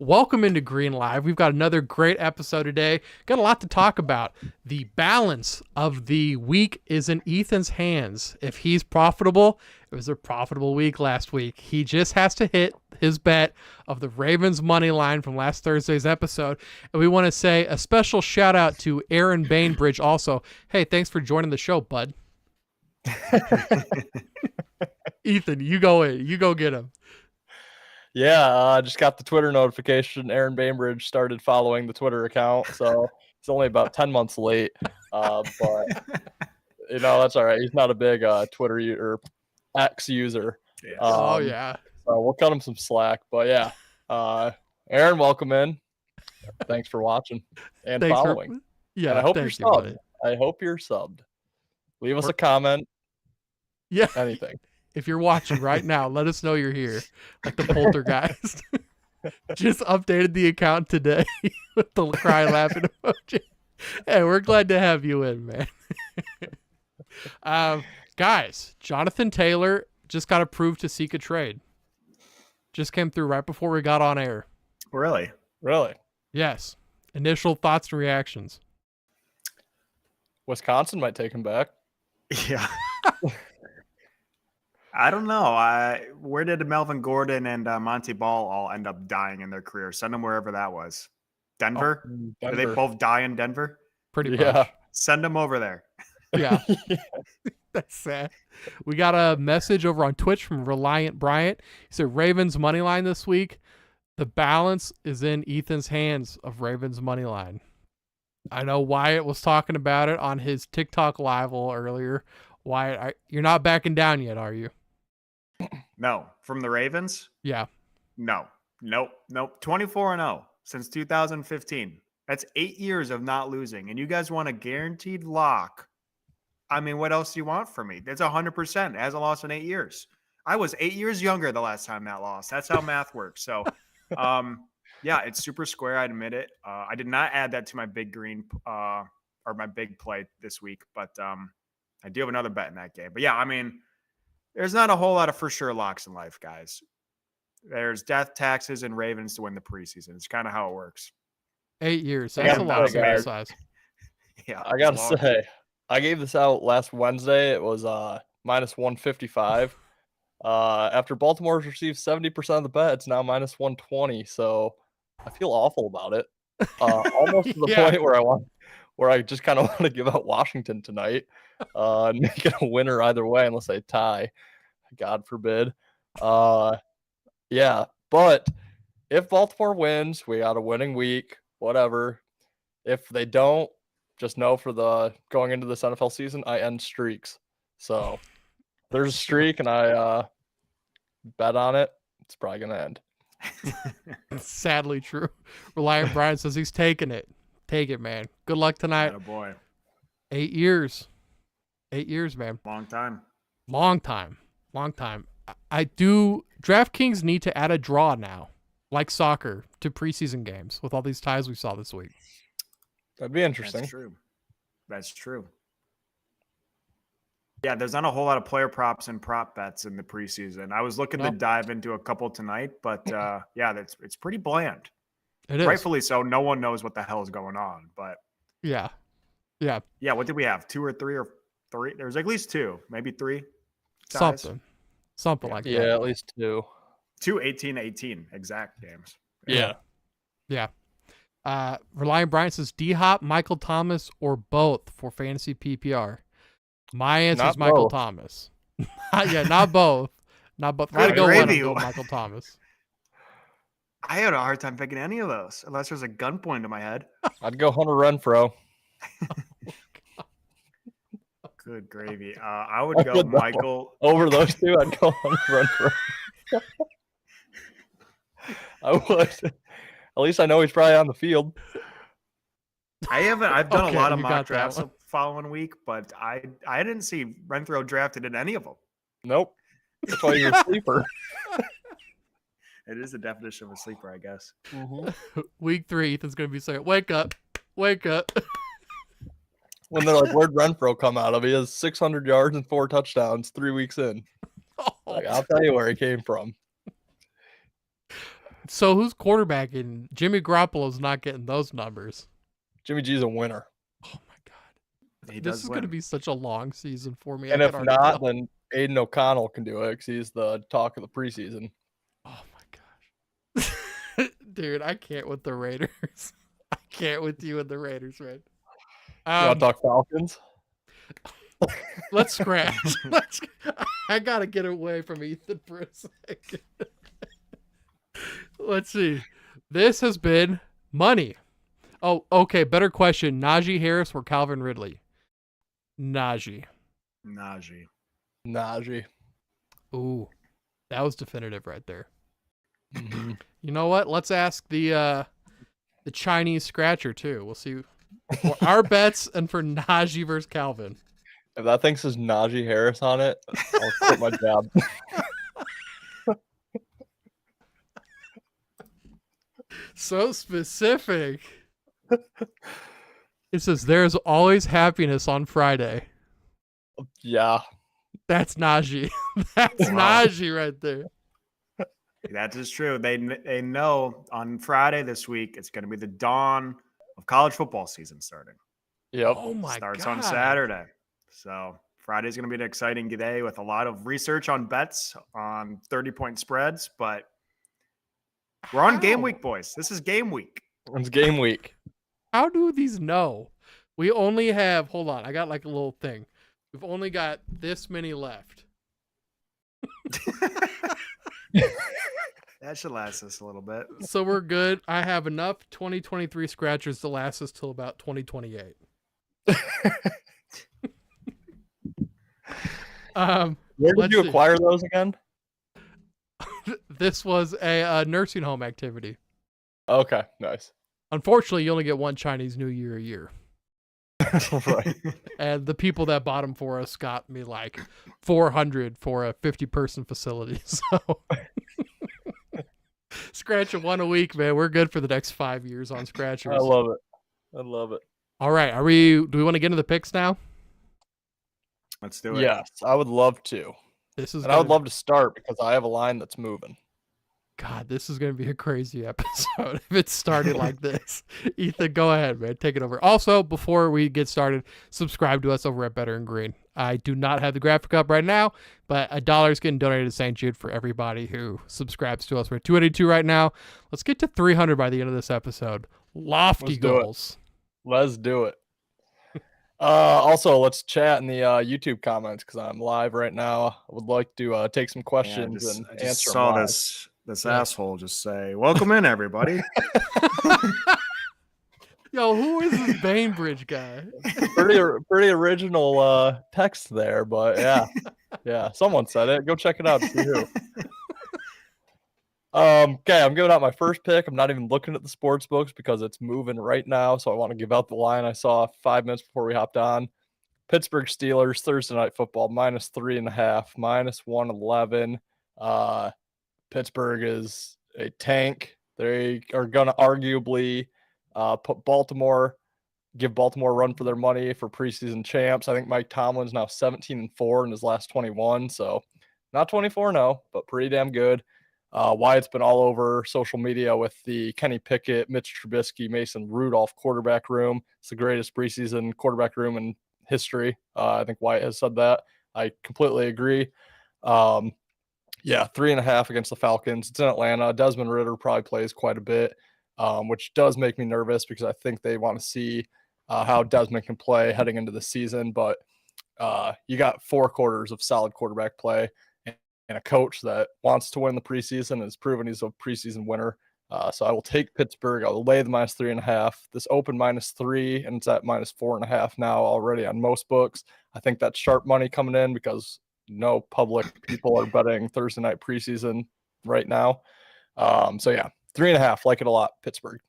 Welcome into Green Live. We've got another great episode today. Got a lot to talk about. The balance of the week is in Ethan's hands. If he's profitable, it was a profitable week last week. He just has to hit his bet of the Ravens money line from last Thursday's episode. And we want to say a special shout out to Aaron Bainbridge also. Hey, thanks for joining the show, bud. Ethan, you go in. You go get him. Yeah, I just got the Twitter notification. Aaron Bainbridge started following the Twitter account, so it's only about 10 months late. But, that's all right. He's not a big Twitter or X user. Yeah. So we'll cut him some slack. But, yeah, Aaron, welcome in. Thanks for watching and following. And I hope you're subbed. I hope you're subbed. Leave us a comment. Yeah. Anything. If you're watching right now, let us know you're here. Like the poltergeist. Just updated the account today with the cry laughing emoji. Hey, we're glad to have you in, man. Guys, Jonathan Taylor just got approved to seek a trade. Just came through right before we got on air. Really? Yes. Initial thoughts and reactions. Wisconsin might take him back. Yeah. I don't know. Where did Melvin Gordon and Monty Ball all end up dying in their career? Send them wherever that was. Denver? Denver. Did they both die in Denver? Pretty much. Send them over there. Yeah. That's sad. We got a message over on Twitch from Reliant Bryant. He said Ravens money line this week. The balance is in Ethan's hands of Ravens money line. I know Wyatt was talking about it on his TikTok live a little earlier. Wyatt, you're not backing down yet, are you? No. From the Ravens? Yeah. No. Nope. 24-0 since 2015. That's 8 years of not losing. And you guys want a guaranteed lock. I mean, what else do you want from me? That's 100%. It hasn't lost in 8 years. I was 8 years younger the last time that lost. That's how math works. So, yeah, it's super square. I admit it. I did not add that to my big green or my big play this week, but I do have another bet in that game. But yeah, I mean, there's not a whole lot of for sure locks in life, guys. There's death, taxes, and Ravens to win the preseason. It's kind of how it works. 8 years. That's a lot of size. Yeah, I got to say, I gave this out last Wednesday. It was minus 155. After Baltimore's received 70% of the bet, it's now minus 120. So I feel awful about it. Almost to the point where I just kind of want to give out Washington tonight and make it a winner either way unless they tie. God forbid. Yeah, but if Baltimore wins, we got a winning week, whatever. If they don't, just know for the going into this NFL season, I end streaks. So there's a streak and I bet on it. It's probably going to end. Sadly true. Reliant Brian says he's taking it. Take it, man. Good luck tonight. Oh boy. 8 years. 8 years, man. Long time. I do. DraftKings need to add a draw now, like soccer, to preseason games with all these ties we saw this week. That'd be interesting. That's true. Yeah, there's not a whole lot of player props and prop bets in the preseason. I was looking to dive into a couple tonight, but yeah, it's pretty bland. It is. Rightfully so. No one knows what the hell is going on, but yeah. What did we have? 2 or 3 or 3? There's at least 2, maybe 3. Ties. Something like that. Yeah, at least 2. 2 18-18 exact games. Yeah. Reliant Bryant says D-Hop, Michael Thomas, or both for fantasy PPR. My answer is Michael Thomas. Yeah, not both. Not both. Gotta go Michael Thomas. I had a hard time picking any of those unless there's a gun pointed to my head. I'd go Hunter Renfrow. Good gravy. I would go Michael. Over those two, I'd go Hunter Renfrow. I would. At least I know he's probably on the field. I've done a lot of mock drafts the following week, but I didn't see Renfrow drafted in any of them. Nope. That's why you're a sleeper. It is the definition of a sleeper, I guess. Mm-hmm. Week 3, Ethan's going to be saying, wake up. When they're like, where'd Renfrow come out of? He has 600 yards and 4 touchdowns 3 weeks in. Like, I'll tell you where he came from. So who's quarterbacking? Jimmy Garoppolo's not getting those numbers. Jimmy G's a winner. Oh my god, He this does is going to win. be such a long season for me. And I if can already not, tell. then Aiden O'Connell can do it because he's the talk of the preseason. Oh my gosh, dude, I can't with the Raiders. I can't with you and the Raiders, man. You want to talk Falcons? Let's scratch. I gotta get away from Ethan for a second. Let's see. This has been money. Oh, okay. Better question: Najee Harris or Calvin Ridley? Najee. Najee. Najee. Ooh, that was definitive right there. Mm-hmm. You know what? Let's ask the Chinese scratcher too. We'll see for our bets and for Najee versus Calvin. If that thing says Najee Harris on it, I'll quit my job. So specific. It says there's always happiness on Friday. Yeah. That's Najee. That's Wow. Najee right there. That is true. They know on Friday this week it's going to be the dawn of college football season starting. Yep. Oh my Starts god. on Saturday. So Friday's going to be an exciting day with a lot of research on bets on 30-point spreads, but we're on game How? week, boys. This is game week. It's game week. How do these know? We only have, hold on, I got like a little thing. We've only got this many left. That should last us a little bit. So we're good. I have enough 2023 scratchers to last us till about 2028. Where did Let's you see. acquire those again? This was a nursing home activity. Okay, nice. Unfortunately, you only get one Chinese New Year a year. Right. And the people that bought them for us got me like 400 for a 50-person facility. So scratch one a week, man. We're good for the next 5 years on scratchers. I love it. I love it. All right, do we want to get into the picks now? Let's do it. Yes, I would love to. This is And I would gonna- love to start because I have a line that's moving. God, this is going to be a crazy episode if it started like this. Ethan, go ahead, man. Take it over. Also, before we get started, subscribe to us over at Better and Green. I do not have the graphic up right now, but $1 is getting donated to St. Jude for everybody who subscribes to us. We're at 282 right now. Let's get to 300 by the end of this episode. Lofty Let's do it. goals. Let's do it. Also, let's chat in the YouTube comments because I'm live right now. I would like to take some questions and I just answer saw them live. this Yeah. asshole just say, "Welcome in, everybody." Yo, who is this Bainbridge guy? Pretty original text there, but yeah, someone said it. Go check it out. See who. Okay, I'm giving out my first pick. I'm not even looking at the sports books because it's moving right now, so I want to give out the line I saw 5 minutes before we hopped on. Pittsburgh Steelers Thursday Night Football -3.5, -111. Pittsburgh is a tank. They are going to arguably give Baltimore a run for their money for preseason champs. I think Mike Tomlin's now 17-4 in his last 21, so not 24-0, but pretty damn good. Wyatt's been all over social media with the Kenny Pickett, Mitch Trubisky, Mason Rudolph quarterback room. It's the greatest preseason quarterback room in history. I think Wyatt has said that. I completely agree. Yeah, 3.5 against the Falcons. It's in Atlanta. Desmond Ridder probably plays quite a bit, which does make me nervous because I think they want to see how Desmond can play heading into the season. But you got 4 quarters of solid quarterback play and a coach that wants to win the preseason and has proven he's a preseason winner. So I will take Pittsburgh. I'll lay the -3.5. This open -3, and it's at -4.5 now already on most books. I think that's sharp money coming in because no public people are betting Thursday night preseason right now. So yeah, 3.5. Like it a lot. Pittsburgh.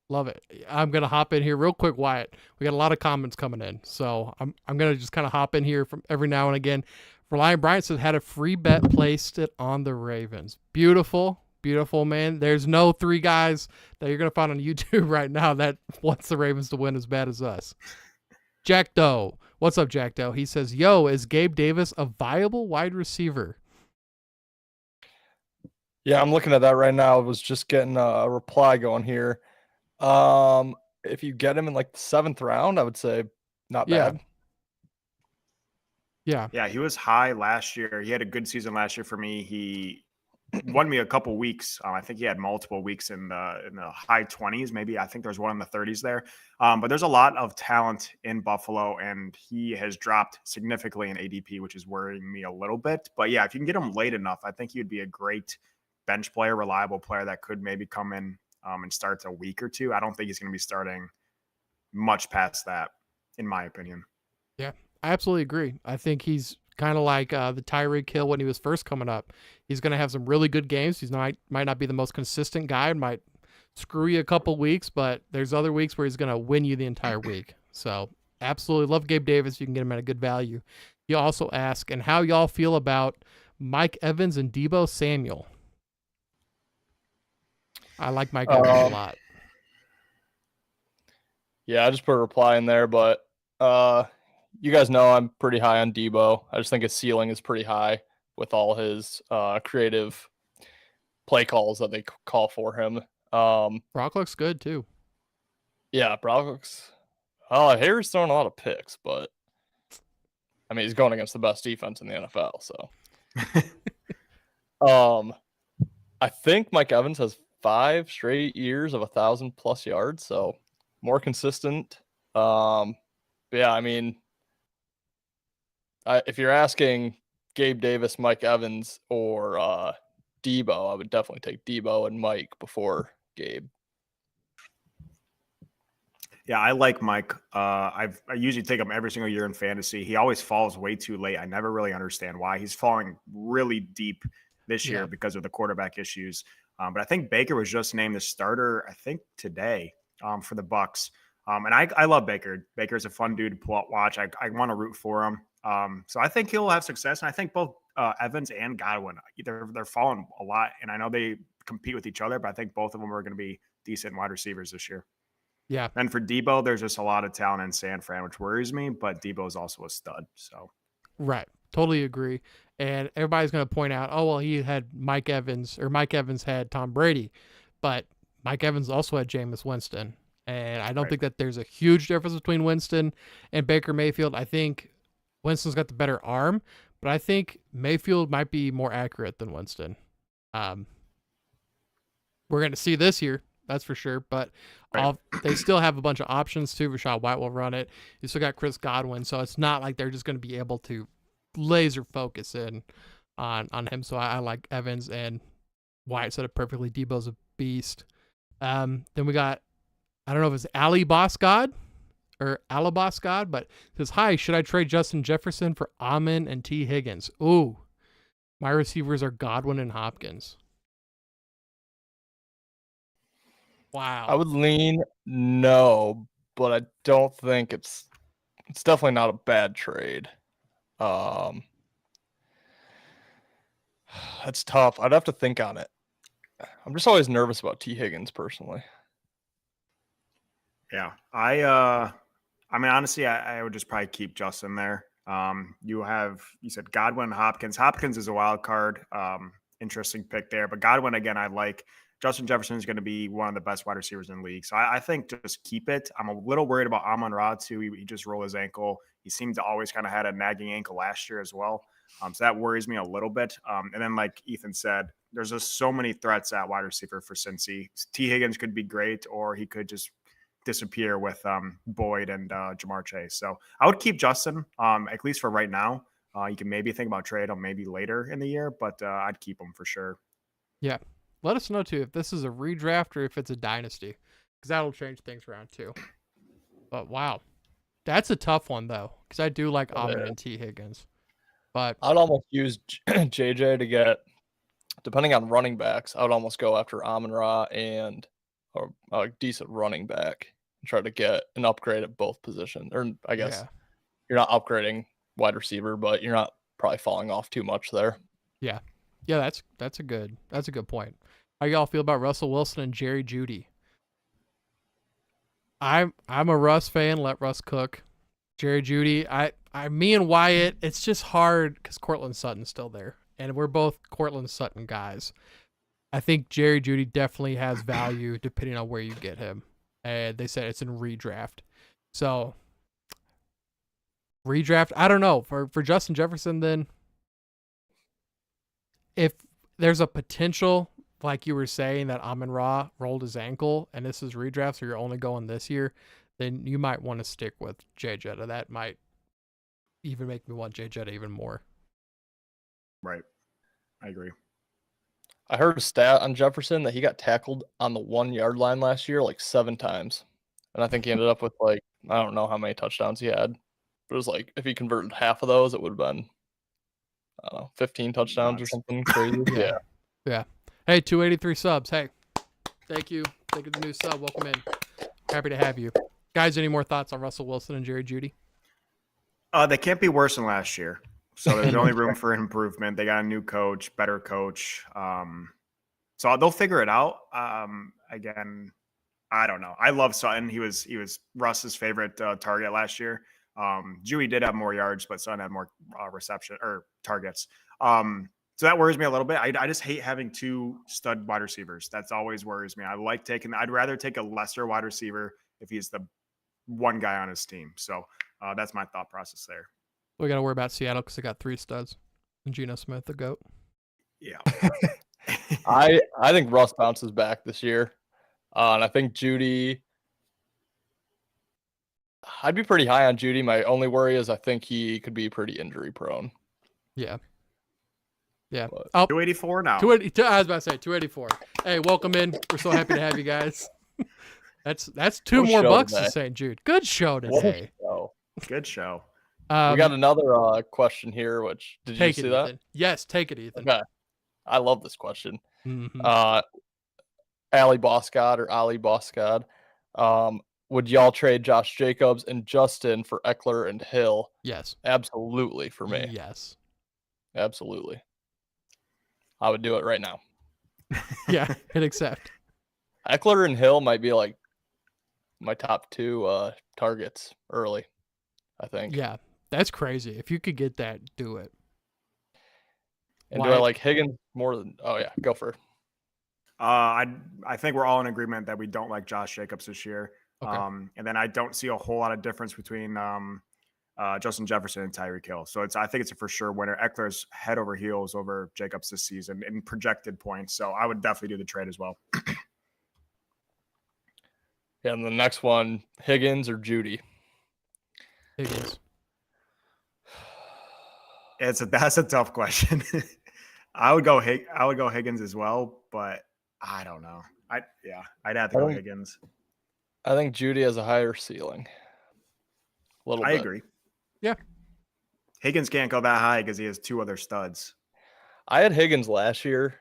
Love it. I'm gonna hop in here real quick, Wyatt. We got a lot of comments coming in, so I'm gonna just kind of hop in here from every now and again. Reliant Bryant says had a free bet placed it on the Ravens. Beautiful, beautiful, man. There's no 3 guys that you're gonna find on YouTube right now that wants the Ravens to win as bad as us. Jack Doe, what's up, Jack Doe? He says, "Yo, is Gabe Davis a viable wide receiver?" Yeah, I'm looking at that right now. I was just getting a reply going here. If you get him in like the 7th round, I would say not Yeah. bad. Yeah. Yeah, he was high last year. He had a good season last year for me. He won me a couple weeks. I think he had multiple weeks in the high 20s, maybe. I think there's one in the 30s there. But there's a lot of talent in Buffalo, and he has dropped significantly in ADP, which is worrying me a little bit. But yeah, if you can get him late enough, I think he would be a great bench player, reliable player that could maybe come in and start a week or two. I don't think he's going to be starting much past that, in my opinion. Yeah, I absolutely agree. I think he's kind of like the Tyreek Hill when he was first coming up. He's going to have some really good games. He's might not be the most consistent guy, might screw you a couple weeks, but there's other weeks where he's going to win you the entire week. So absolutely love Gabe Davis. You can get him at a good value. You also ask, and how y'all feel about Mike Evans and Deebo Samuel? I like Mike Evans a lot. Yeah, I just put a reply in there, but you guys know I'm pretty high on Debo. I just think his ceiling is pretty high with all his creative play calls that they call for him. Brock looks good too. Yeah, Brock looks. Harry's throwing a lot of picks, but I mean he's going against the best defense in the NFL. So, I think Mike Evans has 5 straight years of 1,000+ yards, so more consistent. But yeah, I mean, if you're asking Gabe Davis, Mike Evans, or Debo, I would definitely take Debo and Mike before Gabe. Yeah, I like Mike. I usually take him every single year in fantasy. He always falls way too late. I never really understand why. He's falling really deep this year because of the quarterback issues. But I think Baker was just named the starter, I think today, for the Bucks. And I love Baker. Baker's a fun dude to watch. I want to root for him. So I think he'll have success. And I think both Evans and Godwin, they're falling a lot. And I know they compete with each other, but I think both of them are going to be decent wide receivers this year. Yeah. And for Debo, there's just a lot of talent in San Fran, which worries me, but Debo is also a stud. So right. Totally agree. And everybody's going to point out, oh, well, he had Mike Evans, or Mike Evans had Tom Brady, but Mike Evans also had Jameis Winston. And I don't think that there's a huge difference between Winston and Baker Mayfield. I think Winston's got the better arm, but I think Mayfield might be more accurate than Winston. We're going to see this year. That's for sure. But they still have a bunch of options too. Rashad White will run it. You still got Chris Godwin. So it's not like they're just going to be able to laser focus in on him. So I like Evans, and Wyatt said it perfectly. Debo's a beast. Then we got, I don't know if it's Ali Boss God or Alabas God, but it says, hi, should I trade Justin Jefferson for Amon and T. Higgins? Ooh, my receivers are Godwin and Hopkins. Wow. I would lean no, but I don't think it's definitely not a bad trade. That's tough. I'd have to think on it. I'm just always nervous about T. Higgins personally. Yeah, I mean, honestly, I would just probably keep Justin there. You said Godwin, Hopkins. Hopkins is a wild card. Interesting pick there, but Godwin again, I like. Justin Jefferson is going to be one of the best wide receivers in the league. So I think just keep it. I'm a little worried about Amon-Ra too. He just rolled his ankle. He seemed to always kind of had a nagging ankle last year as well. So that worries me a little bit. And then like Ethan said, there's just so many threats at wide receiver for Cincy. T. Higgins could be great, or he could just disappear with Boyd and Jamar Chase. So I would keep Justin, at least for right now. You can maybe think about trade him maybe later in the year, but I'd keep him for sure. Yeah. Let us know, too, if this is a redraft or if it's a dynasty, because that'll change things around, too. But, wow. That's a tough one, though, because I do like Amon and T. Higgins. But I'd almost use JJ to get, depending on running backs, I would almost go after Amon-Ra and a decent running back and try to get an upgrade at both positions. Or I guess you're not upgrading wide receiver, but you're not probably falling off too much there. Yeah. Yeah, that's a good point. How y'all feel about Russell Wilson and Jerry Jeudy? I'm a Russ fan. Let Russ cook. Jerry Jeudy, me and Wyatt, it's just hard because Cortland Sutton's still there, and we're both Cortland Sutton guys. I think Jerry Jeudy definitely has value depending on where you get him. And they said it's in redraft. So redraft, I don't know. For Justin Jefferson, then if there's a potential, like you were saying, that Amon-Ra rolled his ankle and this is redraft, so you're only going this year, then you might want to stick with Jay Jetta. That might even make me want Jay Jetta even more. Right. I agree. I heard a stat on Jefferson that he got tackled on the 1 yard line last year like 7 times. And I think he ended up with like, I don't know how many touchdowns he had. But it was like, if he converted half of those, it would have been, I don't know, 15 touchdowns or Nuts. something crazy. Yeah. Yeah. Hey, 283 subs. Hey, thank you. Thank you for the new sub. Welcome in. Happy to have you. Guys, any more thoughts on Russell Wilson and Jerry Jeudy? They can't be worse than last year. So there's only room for improvement. They got a new coach, better coach. So they'll figure it out. Again, I don't know. I love Sutton. He was Russ's favorite target last year. Dewey did have more yards, but Sutton had more reception or targets. So that worries me a little bit. I just hate having 2 stud wide receivers. That's always worries me. I'd rather take a lesser wide receiver if he's the one guy on his team. So that's my thought process there. We got to worry about Seattle because they got 3 studs. And Geno Smith, the GOAT. Yeah. I think Russ bounces back this year. And I think Jeudy, I'd be pretty high on Jeudy. My only worry is I think he could be pretty injury prone. Yeah. Yeah. But- Oh, 284 now. 280, I was about to say 284. Hey, welcome in. We're so happy to have you guys. That's 2 What a more show bucks today. to St. Jude. Good show What a today. show. Good show. We got another question here, which did you take see it, that? Ethan. Yes, take it, Ethan. Okay. I love this question. Mhm. Ali Boscod. Would y'all trade Josh Jacobs and Justin for Eckler and Hill? Yes. Absolutely for me. Yes. Absolutely. I would do it right now. Yeah, hit accept. Eckler and Hill might be like my top 2 targets early, I think. Yeah, that's crazy. If you could get that, do it. And do I Wyatt? like Higgins more than? Oh yeah, go for it. I think we're all in agreement that we don't like Josh Jacobs this year. Okay. And then I don't see a whole lot of difference between Justin Jefferson and Tyreek Hill. So I think it's a for sure winner. Eckler's head over heels over Jacobs this season in projected points. So I would definitely do the trade as well. Yeah, and the next one, Higgins or Jeudy? Higgins. That's a tough question. I would go Higgins as well, but I don't know. I'd have to go Higgins. I think Jeudy has a higher ceiling. A little I bit. agree. Yeah. Higgins can't go that high because he has 2 other studs. I had Higgins last year,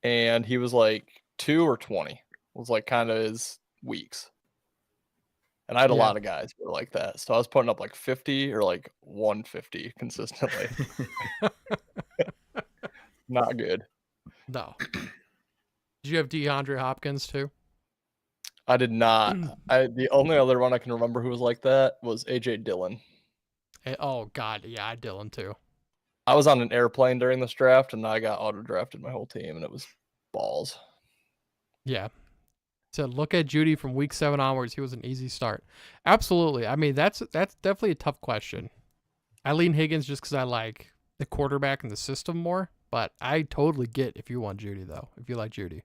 and he was like 2 or 20. Was like kind of his weeks. And I had a Yeah. lot of guys who were like that. So I was putting up like 50 or like 150 consistently. Not good. No. Did you have DeAndre Hopkins too? I did not. The only other one I can remember who was like that was AJ Dillon. Oh God, yeah, I Dylan too. I was on an airplane during this draft, and I got auto drafted my whole team, and it was balls. Yeah. So look at Jeudy from week 7 onwards. He was an easy start. Absolutely. I mean, that's definitely a tough question. I lean Higgins just because I like the quarterback and the system more, but I totally get if you want Jeudy though. If you like Jeudy,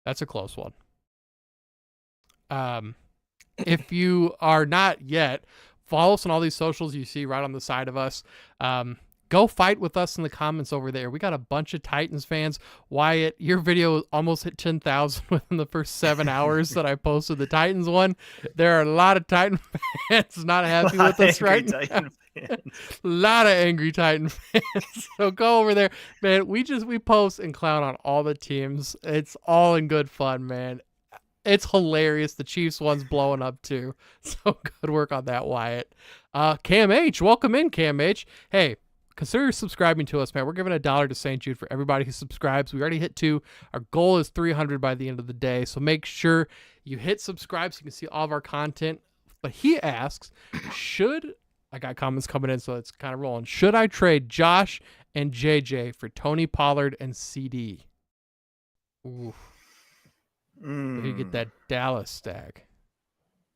that's a close one. If you are not yet, follow us on all these socials you see right on the side of us. Go fight with us in the comments over there. We got a bunch of Titans fans. Wyatt, your video almost hit 10,000 within the first 7 hours that I posted the Titans one. There are a lot of Titan fans not happy with us right now. A lot of angry Titan fans. So go over there, man. We post and clown on all the teams. It's all in good fun, man. It's hilarious. The Chiefs one's blowing up too. So good work on that, Wyatt. Cam H, welcome in, Cam H. Hey, consider subscribing to us, man. We're giving $1 to St. Jude for everybody who subscribes. We already hit 2. Our goal is 300 by the end of the day. So make sure you hit subscribe so you can see all of our content. But he asks, I got comments coming in, so it's kind of rolling. Should I trade Josh and JJ for Tony Pollard and CD? Ooh, if you get Mm. that Dallas stack.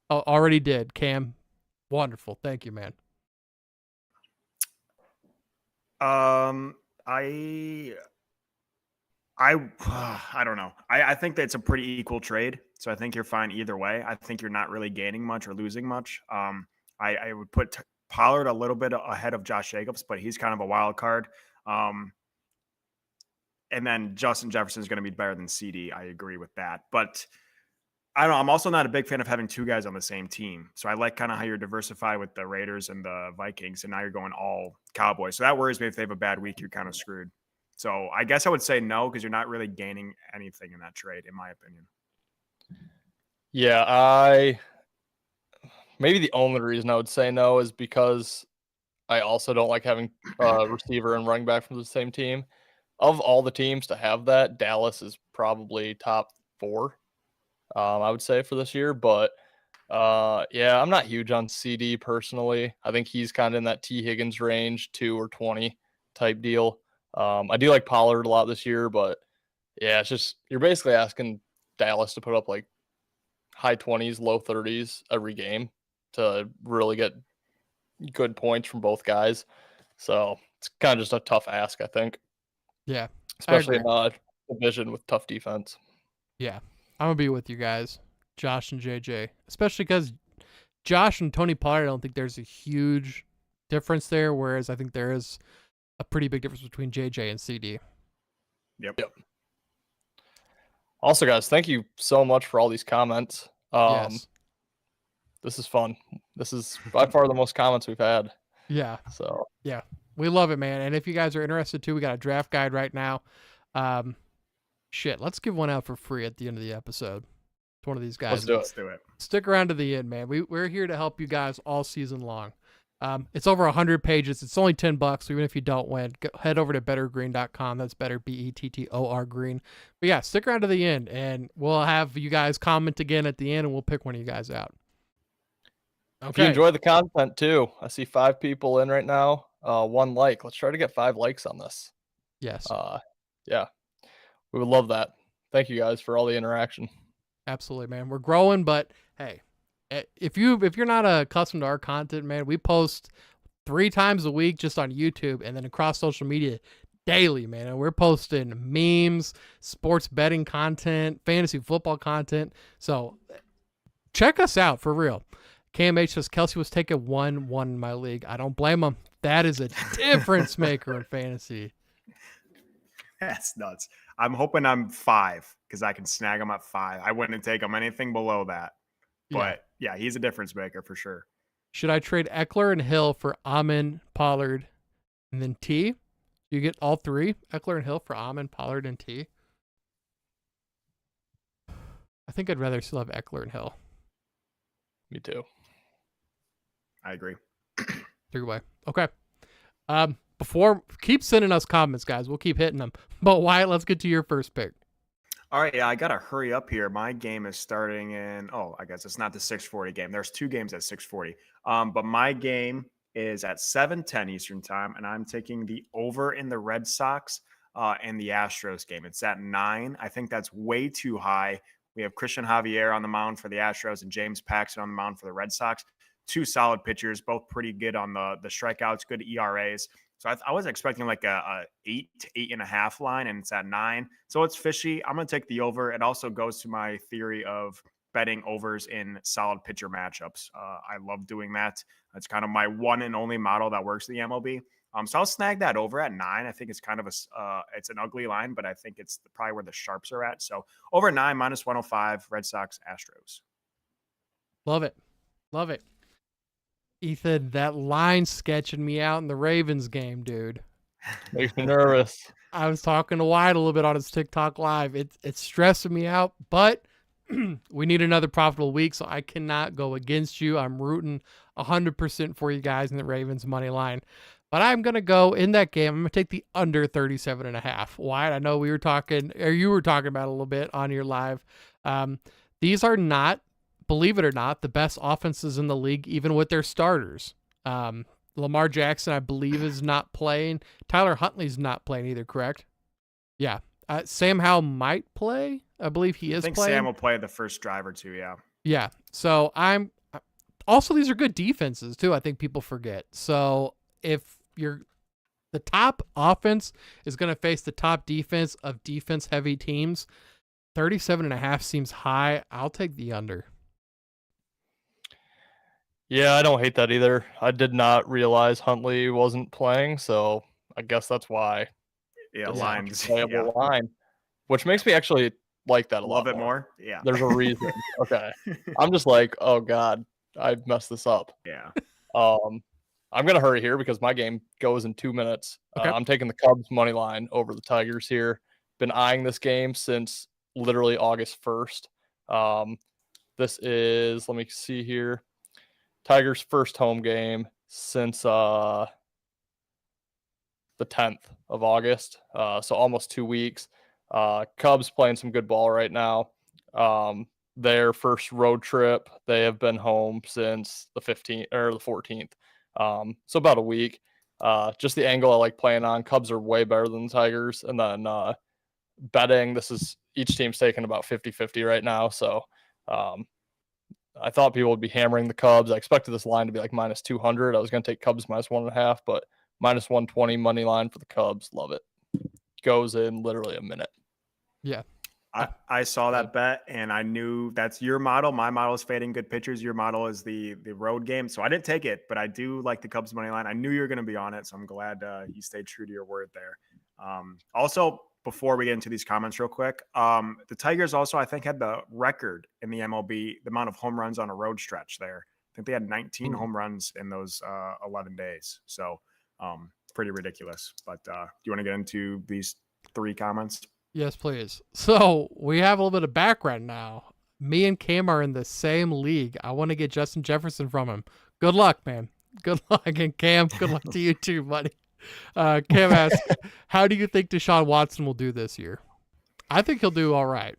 Oh, already did, Cam. Wonderful. Thank you, man. I I don't know. I think that it's a pretty equal trade. So I think you're fine either way. I think you're not really gaining much or losing much. I would put Pollard a little bit ahead of Josh Jacobs, but he's kind of a wild card. Um, and then Justin Jefferson is going to be better than CD. I agree with that. But I don't know. I'm also not a big fan of having two guys on the same team. So I like kind of how you're diversified with the Raiders and the Vikings, and now you're going all Cowboys. So that worries me. If they have a bad week, you're kind of screwed. So I guess I would say no, because you're not really gaining anything in that trade, in my opinion. Yeah, maybe the only reason I would say no is because I also don't like having receiver and running back from the same team. Of all the teams to have that, Dallas is probably top 4. I would say for this year, but yeah, I'm not huge on CD personally. I think he's kind of in that T Higgins range, 2 or 20 type deal. I do like Pollard a lot this year, but yeah, it's just you're basically asking Dallas to put up like high 20s, low 30s every game to really get good points from both guys. So it's kind of just a tough ask, I think, Yeah, especially agree. in a division with tough defense. Yeah, I'm gonna be with you guys, Josh and JJ, especially because Josh and Tony Pollard. I don't think there's a huge difference there, whereas I think there is a pretty big difference between JJ and CD. Yep. Also, guys, thank you so much for all these comments. Yes. This is fun. This is by far the most comments we've had. Yeah. So Yeah. We love it, man. And if you guys are interested too, we got a draft guide right now. Let's give one out for free at the end of the episode. It's one of these guys. let's do it. Stick around to the end, man. We're here to help you guys all season long. It's over 100 pages. It's only $10, so even if you don't win, head over to bettergreen.com. That's better, BETTOR green. But yeah, stick around to the end, and we'll have you guys comment again at the end, and we'll pick one of you guys out. If you enjoy the content too, I see 5 people in right now. 1 like. Let's try to get 5 likes on this. Yes. Yeah, we would love that. Thank you guys for all the interaction. Absolutely, man. We're growing, but hey, if you're not accustomed to our content, man, we post 3 times a week just on YouTube and then across social media daily, man. And we're posting memes, sports betting content, fantasy football content. So check us out for real. KMH says Kelsey was taking 1-1 in my league. I don't blame him. That is a difference maker in fantasy. That's nuts. I'm hoping I'm 5 because I can snag him at 5. I wouldn't take him anything below that. But yeah, he's a difference maker for sure. Should I trade Eckler and Hill for Amon, Pollard, and then T? You get all 3, Eckler and Hill for Amon, Pollard, and T. I think I'd rather still have Eckler and Hill. Me too. I agree. 3-way. Okay. Keep sending us comments, guys. We'll keep hitting them. But Wyatt, let's get to your first pick. All right, yeah, I gotta hurry up here. My game is starting in. I guess it's not the 6:40 game. There's 2 games at 6:40. But my game is at 7:10 Eastern time, and I'm taking the over in the Red Sox and the Astros game. It's at 9. I think that's way too high. We have Christian Javier on the mound for the Astros and James Paxton on the mound for the Red Sox. 2 solid pitchers, both pretty good on the strikeouts, good ERAs. So I was expecting like a 8 to 8.5 line, and it's at 9. So it's fishy. I'm going to take the over. It also goes to my theory of betting overs in solid pitcher matchups. I love doing that. That's kind of my one and only model that works in the MLB. So I'll snag that over at 9. I think it's kind of it's an ugly line, but I think it's probably where the sharps are at. So over 9, minus 105, Red Sox, Astros. Love it. Love it. Ethan, that line sketching me out in the Ravens game, dude. Makes me nervous. I was talking to Wyatt a little bit on his TikTok live. It's stressing me out, but we need another profitable week, so I cannot go against you. I'm rooting 100% for you guys in the Ravens money line. But I'm going to go in that game. I'm going to take the under 37.5. Wyatt, I know you were talking about it a little bit on your live. These are not, believe it or not, the best offenses in the league, even with their starters. Lamar Jackson, I believe, is not playing. Tyler Huntley's not playing either, correct? Yeah. Sam Howell might play. I believe he I is think playing. Sam will play the first drive or two. Yeah. Yeah. So I'm also, these are good defenses too. I think people forget. So if the top offense is going to face the top defense of defense heavy teams, 37.5 seems high. I'll take the under. Yeah, I don't hate that either. I did not realize Huntley wasn't playing, so I guess that's why. Yeah. It's Lines. such a playable Yeah. line, which makes me actually like that a Love lot it more. Yeah. There's a reason. Okay. I'm just like, oh God, I messed this up. Yeah. I'm gonna hurry here because my game goes in 2 minutes. Okay. I'm taking the Cubs money line over the Tigers here. Been eyeing this game since literally August 1st. This is, let me see here, Tigers' first home game since the 10th of August. So almost 2 weeks. Cubs playing some good ball right now. Their first road trip, they have been home since the 15th or the 14th. So about a week. Just the angle I like playing on. Cubs are way better than the Tigers. And then betting, this is each team's taking about 50-50 right now. So I thought people would be hammering the Cubs. I expected this line to be like minus 200. I was going to take Cubs minus 1.5, but minus 120 money line for the Cubs. Love it. Goes in literally a minute. Yeah. I saw that bet and I knew that's your model. My model is fading good pitchers. Your model is the road game. So I didn't take it, but I do like the Cubs money line. I knew you were going to be on it. So I'm glad you stayed true to your word there. Also, before we get into these comments real quick, the Tigers also, I think, had the record in the MLB, the amount of home runs on a road stretch there. I think they had 19 home runs in those 11 days. So pretty ridiculous. But do you want to get into these 3 comments? Yes, please. So we have a little bit of background now. Me and Cam are in the same league. I want to get Justin Jefferson from him. Good luck, man. Good luck. And Cam, good luck to you too, buddy. Cam asks, how do you think Deshaun Watson will do this year? I think he'll do all right.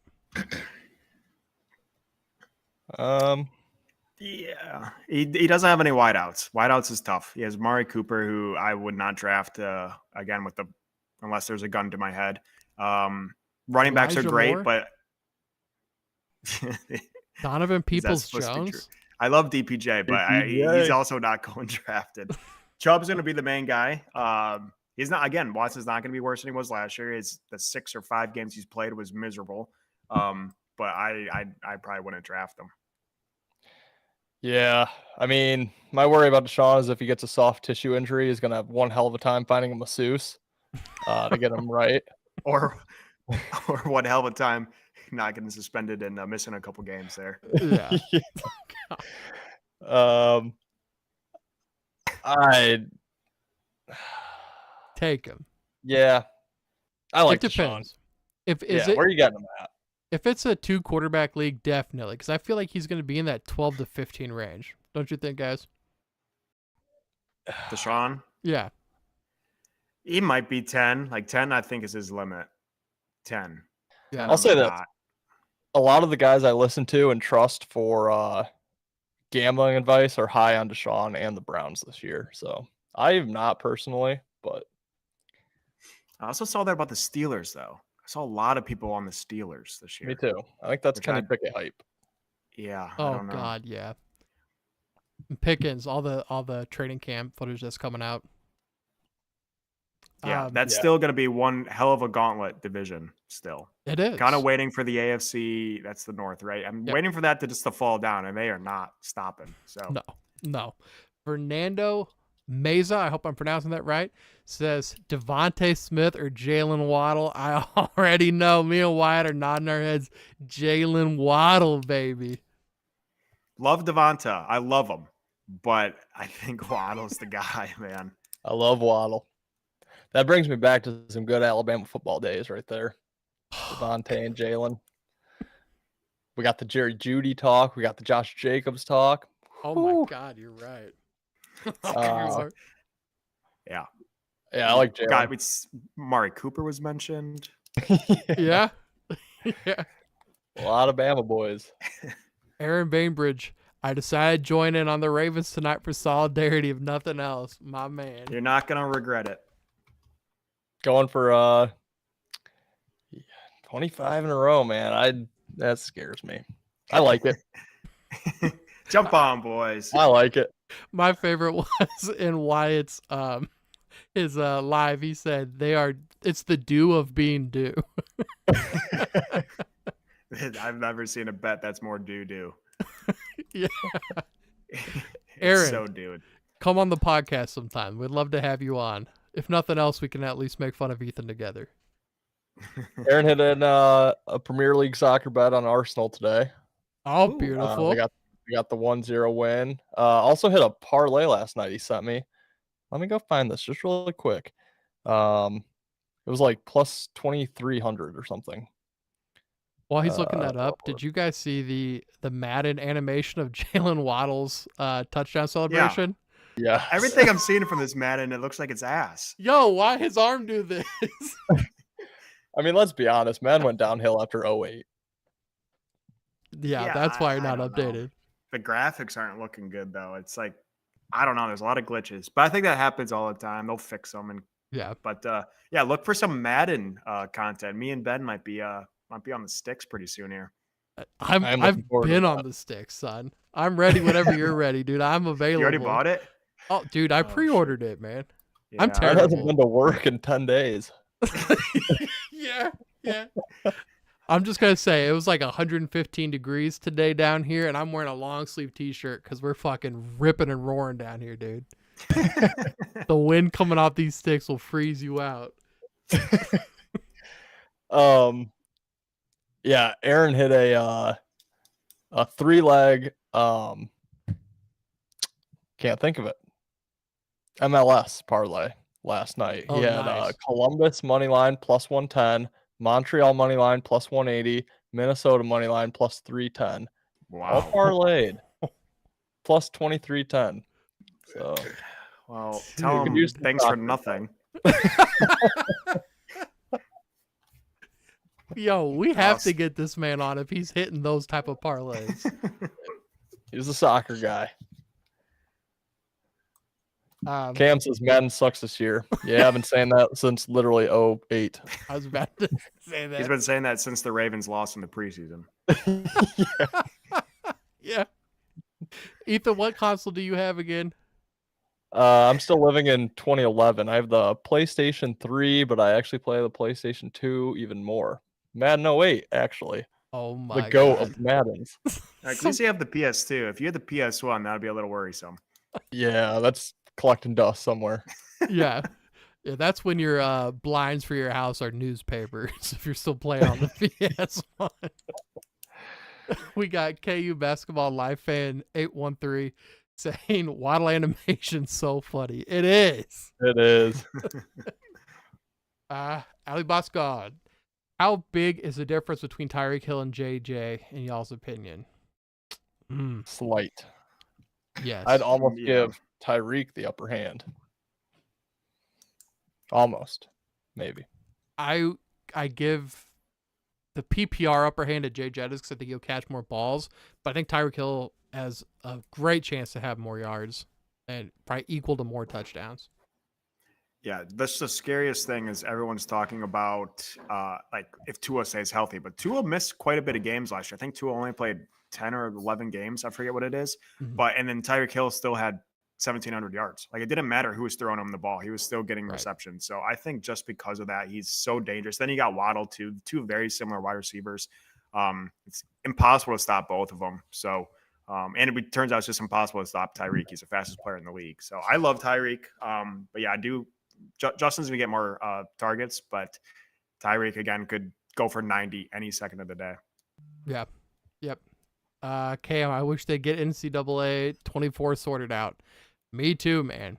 Yeah, he doesn't have any wideouts. Wideouts is tough. He has Mari Cooper, who I would not draft again unless there's a gun to my head. Running backs are great, Moore? but Donovan Peoples supposed to be true? Jones. I love DPJ, but he's also not going drafted. Chubb's going to be the main guy. He's not, again, Watson's not going to be worse than he was last year. The 6 or 5 games he's played was miserable. But I probably wouldn't draft him. Yeah, I mean, my worry about Deshaun is if he gets a soft tissue injury, he's going to have one hell of a time finding a masseuse to get him right. Or one hell of a time not getting suspended and missing a couple games there. Yeah. I take him. Yeah, I like it Deshaun. depends. Where are you getting him at? If it's a 2 quarterback league, definitely, because I feel like he's going to be in that 12 to 15 range. Don't you think, guys? Deshaun? Yeah. He might be 10. Like 10, I think, is his limit. 10. Yeah. I'll say that a lot of the guys I listen to and trust for gambling advice are high on Deshaun and the Browns this year. So I am not personally, but I also saw that about the Steelers, though. I saw a lot of people on the Steelers this year. Me too. I think that's Kenny Pickett hype. Yeah. Oh God, yeah. Pickens, all the training camp footage that's coming out. Yeah, that's still going to be one hell of a gauntlet division. Still, it is kind of waiting for the AFC. That's the North, right? I'm waiting for that to fall down, and they are not stopping. So no. Fernando Meza, I hope I'm pronouncing that right, says Devontae Smith or Jalen Waddle. I already know. Me and Wyatt are nodding our heads. Jalen Waddle, baby. Love Devonta. I love him, but I think Waddle's the guy, man. I love Waddle. That brings me back to some good Alabama football days right there. Devontae and Jalen. We got the Jerry Jeudy talk. We got the Josh Jacobs talk. Oh my God, you're right. Yeah. Yeah, I like Jalen. God, Mari Cooper was mentioned. Yeah. Yeah. A lot of Bama boys. Aaron Bainbridge. I decided to join in on the Ravens tonight for solidarity, if nothing else. My man. You're not going to regret it. Going for 25 in a row, man. That scares me. I like it. Jump on, boys. I like it. My favorite was in Wyatt's his live. He said it's the do of being due. I've never seen a bet that's more doo-doo. Yeah. It's Aaron. so dude. Come on the podcast sometime. We'd love to have you on. If nothing else, we can at least make fun of Ethan together. Aaron hit in a Premier League soccer bet on Arsenal today. Oh, Ooh, beautiful. They got the 1-0 win. Also hit a parlay last night he sent me. Let me go find this just really quick. It was like plus 2,300 or something. While he's looking that up, did you guys see the Madden animation of Jalen Waddle's touchdown celebration? Yeah. Everything I'm seeing from this Madden, it looks like it's ass. Yo, why his arm do this? I mean, let's be honest. Man went downhill after 08. Yeah, that's why you're I not don't know. updated. The graphics aren't looking good, though. It's like, I don't know. There's a lot of glitches. But I think that happens all the time. They'll fix them. Yeah. But yeah, look for some Madden content. Me and Ben might be on the sticks pretty soon here. I've looking forward to been that. on the stick, son. I'm ready whenever you're ready, dude. I'm available. You already bought it? Oh, dude, I Oh, pre-ordered it, man. Yeah, I'm I terrible. hasn't been to work in 10 days. Yeah. I'm just gonna say it was like 115 degrees today down here, and I'm wearing a long sleeve t-shirt because we're fucking ripping and roaring down here, dude. The wind coming off these sticks will freeze you out. Yeah, Aaron hit a 3-leg can't think of it. MLS parlay last night. Oh, He had nice. Columbus money line plus 110, Montreal money line plus 180, Minnesota money line plus 310. All Wow. parlayed plus 2310. So Well, tell could him use some thanks for soccer. nothing. Yo, we have to Awesome. get this man on if he's hitting those type of parlays. he's a soccer guy. Um, Cam says Madden sucks this year. Yeah, I've been saying that since literally 08. I was about to say that. He's been saying that since the Ravens lost in the preseason. Yeah. Ethan, what console do you have again? I'm still living in 2011. I have the PlayStation 3, but I actually play the PlayStation 2 even more. Madden 08, actually. Oh my The GOAT God. of Maddens. At least you have the PS2. If you had the PS1, that'd be a little worrisome. Yeah, that's collecting dust somewhere. Yeah. Yeah, that's when your blinds for your house are newspapers if you're still playing on the PS1. We got KU Basketball Live Fan 813 saying Waddle animation so funny. It is. It is. Ali Boscon, how big is the difference between Tyreek Hill and JJ in y'all's opinion? Slight. Yes. I'd almost Yeah. give Tyreek the upper hand. Almost. Maybe. I give the PPR upper hand to Jay Jettis because I think he'll catch more balls, but I think Tyreek Hill has a great chance to have more yards and probably equal to more touchdowns. Yeah, that's the scariest thing is everyone's talking about like if Tua stays healthy, but Tua missed quite a bit of games last year. I think Tua only played 10 or 11 games. I forget what it is. Mhm. But and then Tyreek Hill still had 1,700 yards. Like it didn't matter who was throwing him the ball. He was still getting Right. receptions. So I think just because of that, he's so dangerous. Then you got Waddle too, two very similar wide receivers. It's impossible to stop both of them. So and it turns out it's just impossible to stop Tyreek. He's the fastest player in the league. So I love Tyreek. But yeah, I do. Justin's gonna get more targets, but Tyreek again could go for 90 any second of the day. Yeah. Yep. Cam, I wish they'd get NCAA 24 sorted out. Me too, man.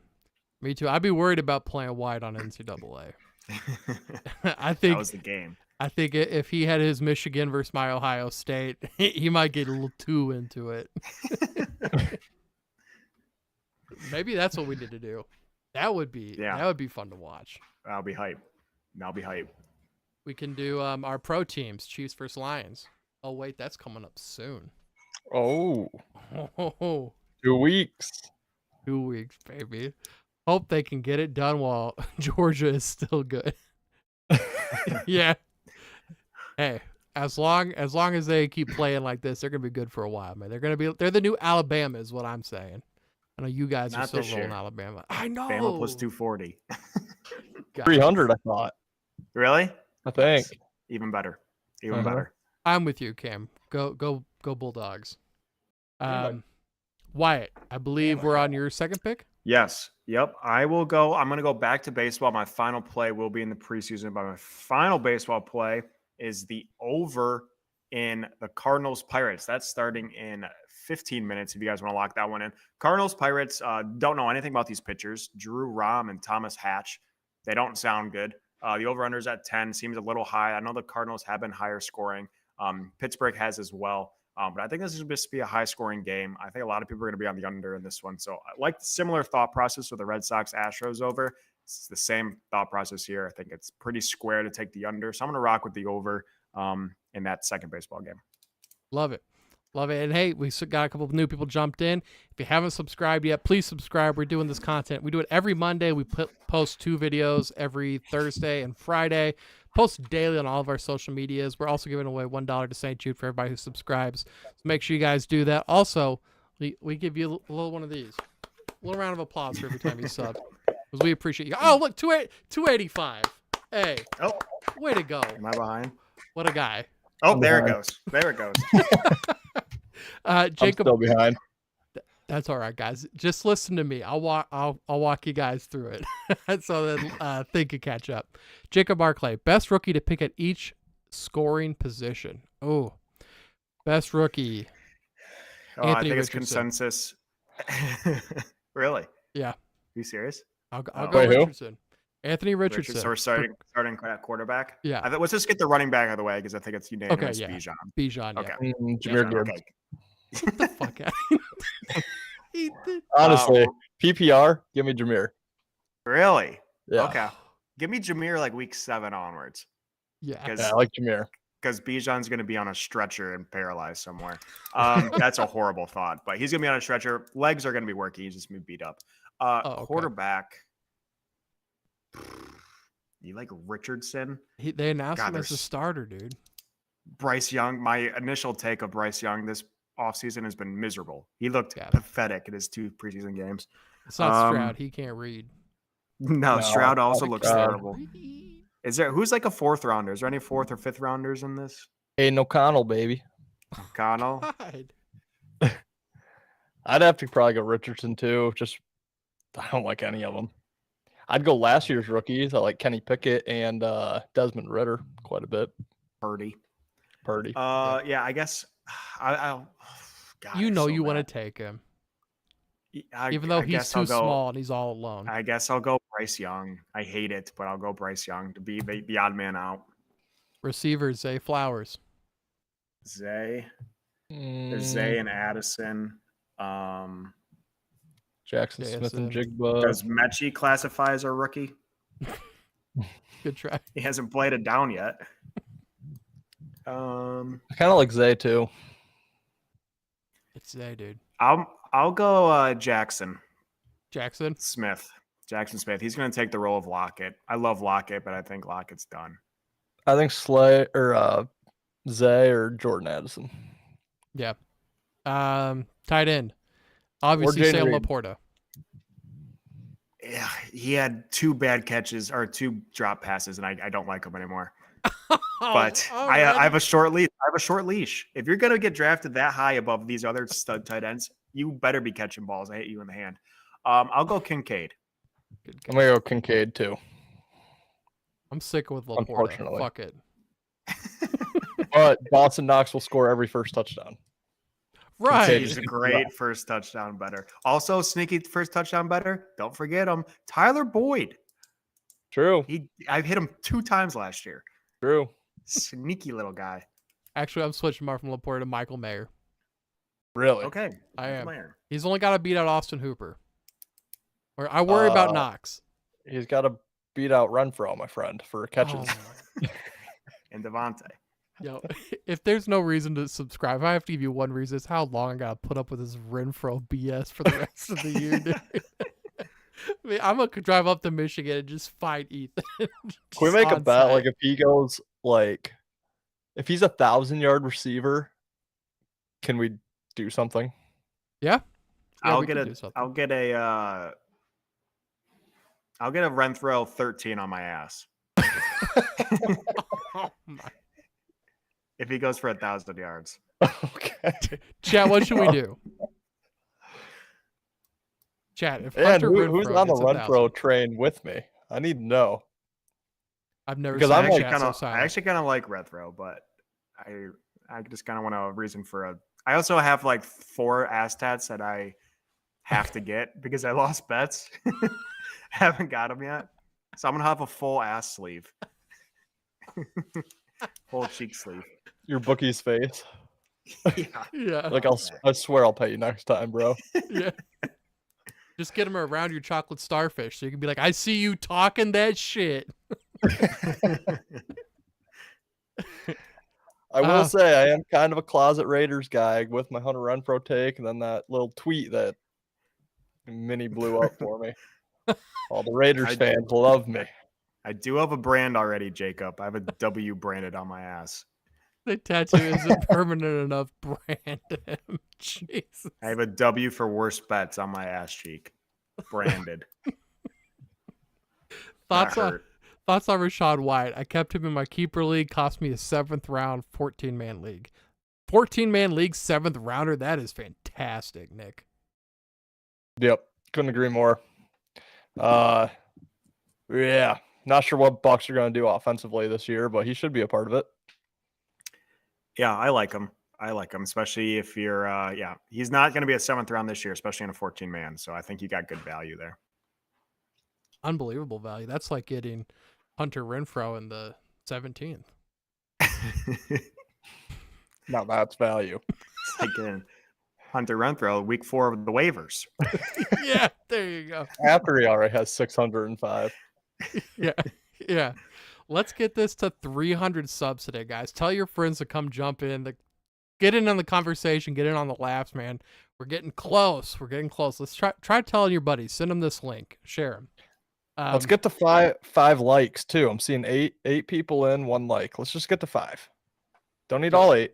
Me too. I'd be worried about playing wide on NCAA. I think that was the game. I think if he had his Michigan versus my Ohio State, he might get a little too into it. Maybe that's what we need to do. That would be fun to watch. I'll be hype. We can do our pro teams, Chiefs versus Lions. Oh wait, that's coming up soon. Oh, Oh, 2 weeks. 2 weeks, baby. Hope they can get it done while Georgia is still good. Yeah. Hey, as long as they keep playing like this, they're gonna be good for a while, man. They're the new Alabama, is what I'm saying. I know you guys are Not still this rolling year. Alabama. I know. Bama plus 240. Guys, 300, I thought. Really? I think. Nice. Even better. Even Uh-huh. better. I'm with you, Cam. Go Bulldogs. Wyatt, I believe we're on your second pick. Yes. Yep. I will go. I'm going to go back to baseball. My final play will be in the preseason, but my final baseball play is the over in the Cardinals Pirates. That's starting in 15 minutes if you guys want to lock that one in. Cardinals Pirates, don't know anything about these pitchers. Drew Rom and Thomas Hatch. They don't sound good. The over-under is at 10. Seems a little high. I know the Cardinals have been higher scoring. Pittsburgh has as well. But I think this is going to be a high-scoring game. I think a lot of people are going to be on the under in this one. So I like the similar thought process with the Red Sox-Astros over. It's the same thought process here. I think it's pretty square to take the under. So I'm going to rock with the over in that second baseball game. Love it. Love it. And hey, we got a couple of new people jumped in. If you haven't subscribed yet, please subscribe. We're doing this content. We do it every Monday. We post 2 videos every Thursday and Friday. Post daily on all of our social medias. We're also giving away $1 to St. Jude for everybody who subscribes. So make sure you guys do that. Also, we give you a little one of these. A little round of applause for every time you sub. Because we appreciate you. Oh, look, 285. Hey. Oh, way to go. am I behind? What a guy. Oh, there it goes. There it goes. Jacob, I'm still behind. that's all right, guys. Just listen to me. I'll walk you guys through it. So then think you catch up. Jacob Barclay, best rookie to pick at each scoring position. Oh, best rookie. I Anthony think it's Richardson. consensus. Really? Yeah. Are you serious? I'll go Wait, who? Richardson. Anthony Richardson. So we're starting at quarterback. Yeah. Let's just get the running back out of the way because I think it's unanimous. Okay, yeah. Bijan. Bijan. Okay. Yeah. Jameer Bijan, Gibbs. okay. Get the fuck out. Honestly, PPR, give me Jameer. Really? Yeah. Okay. Give me Jameer like week 7 onwards Yeah. Yeah, I like Jameer. because Bijan's going to be on a stretcher and paralyzed somewhere. That's a horrible thought, but he's going to be on a stretcher. Legs are going to be working. He's just going to be beat up. Okay. Quarterback. You like Richardson? They announced God, him as a there's- starter, dude. Bryce Young. My initial take of Bryce Young this offseason has been miserable. He looked Yeah. pathetic in his 2 preseason games. It's not Um, Stroud. He can't read. No, No, Stroud also I looks think, terrible. Is there who's like a 4th rounder? Is there any 4th or 5th rounders in this? Aiden O'Connell, baby. Connell. God. I'd have to probably go Richardson too. Just I don't like any of them. I'd go last year's rookies. I like Kenny Pickett and Desmond Ritter quite a bit. Purdy. Yeah, I guess I'll. God, You I'm know so you want mad. to take him. I- Even though I he's guess I'll too go- small and he's all alone. I guess I'll go Bryce Young. I hate it, but I'll go Bryce Young to be the odd man out. Receivers, Zay Flowers. Zay. There's Mm, Zay and Addison. Jackson Smith and Jason. Jigba. Does Mechie classify as a rookie? Good try. He hasn't played it down yet. I kind of like Zay too. It's Zay, dude. I'll go Jackson Jackson. Smith. Jackson Smith. He's going to take the role of Lockett. I love Lockett, but I think Lockett's done. I think Slay or Zay or Jordan Addison. Yeah. Tight end. Obviously, Jaden Sam Reed. Laporta. Yeah, he had 2 bad catches or 2 drop passes, and I don't like him anymore. But I have a short leash. I have a short leash. If you're gonna get drafted that high above these other stud tight ends, you better be catching balls. I hit you in the hand. I'll go Kincaid. I'm gonna go Kincaid too. I'm sick with Laporta. Unfortunately. Fuck it. But Dawson Knox will score every first touchdown. Right. He's a great first touchdown better. Also, sneaky first touchdown better. Don't forget him. Tyler Boyd. True. I've hit him 2 times last year. True. Sneaky little guy. Actually, I'm switching Mark from Laporta to Michael Mayer. Really. Okay. I am. Mayer. He's only got to beat out Austin Hooper. Or I worry about Knox. He's got to beat out Renfro, my friend, for catches. Oh, And Devontae. yo, if there's no reason to subscribe, if I have to give you one reason, it's how long I got to put up with this Renfro BS for the rest of the year, dude. I mean, I'm going to drive up to Michigan and just fight Ethan. Can we make a on bet? site. Like if he goes like If he's a 1,000-yard receiver, can we do something? Yeah. I'll we get can do a something. I'll get a Renfro 13 on my ass Oh my. if he goes for 1,000 yards. Okay. Chat, what should we do? Chat, if And Hunter who's Renfro on the gets 1,000, Renfro train with me? I need to know. I've never Because seen I'm a like chat so I silent. actually kind of like Renfro, but I just kind of want a reason for a. I also have like 4 ass tats that I have to get because I lost bets. Haven't got them yet, so I'm gonna have a full ass sleeve, full cheek sleeve. Your bookie's face. Yeah, Yeah. Like I swear I'll pay you next time, bro. Yeah. Just get him around your chocolate starfish so you can be like, I see you talking that shit. I will say I am kind of a closet Raiders guy with my Hunter Renfro take, and then that little tweet that Minnie blew up for me. All the Raiders fans love me. I do have a brand already, Jacob. I have a W branded on my ass. The tattoo isn't permanent enough. Brand him. Jesus. I have a W for worst bets on my ass cheek, branded. Thoughts That on hurt. Rashad Wyatt. I kept him in my keeper league. Cost me a 7th round 14-man league. 14-man league 7th rounder. That is fantastic, Nick. Yep, couldn't agree more. Yeah, not sure what Bucs are going to do offensively this year, but he should be a part of it. Yeah, I like him, especially if you're. He's not going to be a 7th round this year, especially in a 14-man. So I think you got good value there. Unbelievable value. That's like getting Hunter Renfro in the 17th. Now that's value. It's like getting Hunter Renfro, week 4 of the waivers. Yeah, there you go. After he already has 605. Yeah. Let's get this to 300 subs today, guys. Tell your friends to come jump in. Get in on the conversation. Get in on the laughs, man. We're getting close. Let's try telling your buddies. Send them this link. Share them. Let's get to five likes too. I'm seeing eight people in, 1 like. Let's just get to 5. Don't need all 8.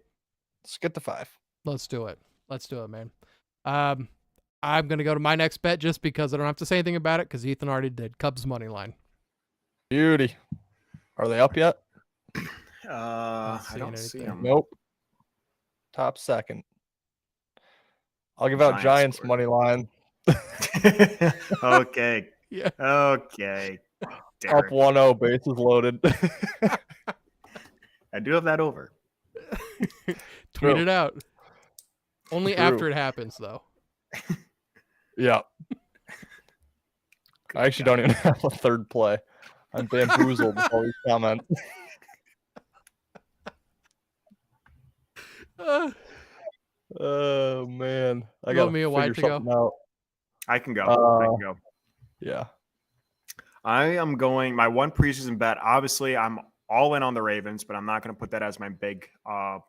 Let's get to 5. Let's do it, man. I'm gonna go to my next bet just because I don't have to say anything about it because Ethan already did. Cubs money line. Beauty. Are they up yet? I don't see him. Nope. Top second. I'll give out Giants scored. money line. Okay. Yeah. Okay. Up Derek. 1-0, bases loaded. I do have that over. Tweet True. it out. Only True. after it happens, though. Yeah. I actually don't even have a third play. I'm bamboozled with all these comments. Oh man, I You got want me a Wyatt to go? Out. I can go. Yeah. I am going my one preseason bet. Obviously, I'm all in on the Ravens, but I'm not going to put that as my big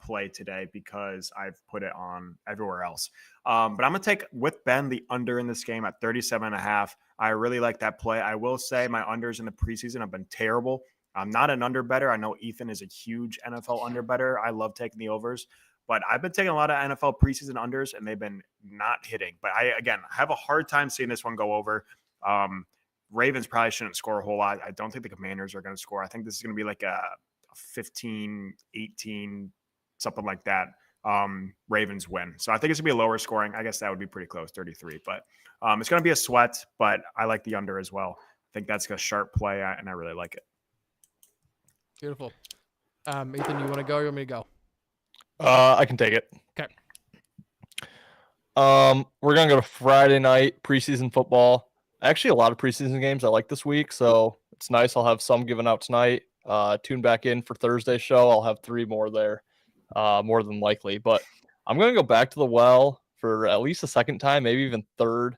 play today because I've put it on everywhere else. But I'm going to take with Ben the under in this game at 37.5. I really like that play. I will say my unders in the preseason have been terrible. I'm not an under better. I know Ethan is a huge NFL under better. I love taking the overs, but I've been taking a lot of NFL preseason unders and they've been not hitting. But I have a hard time seeing this one go over. Ravens probably shouldn't score a whole lot. I don't think the Commanders are going to score. I think this is going to be like a 15, 18, something like that. Ravens win. So I think it's going to be a lower scoring. I guess that would be pretty close, 33. But it's going to be a sweat, but I like the under as well. I think that's a sharp play, and I really like it. Beautiful. Ethan, you want to go or you want me to go? I can take it. Okay. We're going to go to Friday night preseason football. Actually, a lot of preseason games I like this week, so it's nice. I'll have some given out tonight. Tune back in for Thursday's show. I'll have 3 more there, more than likely. But I'm going to go back to the well for at least a second time, maybe even third.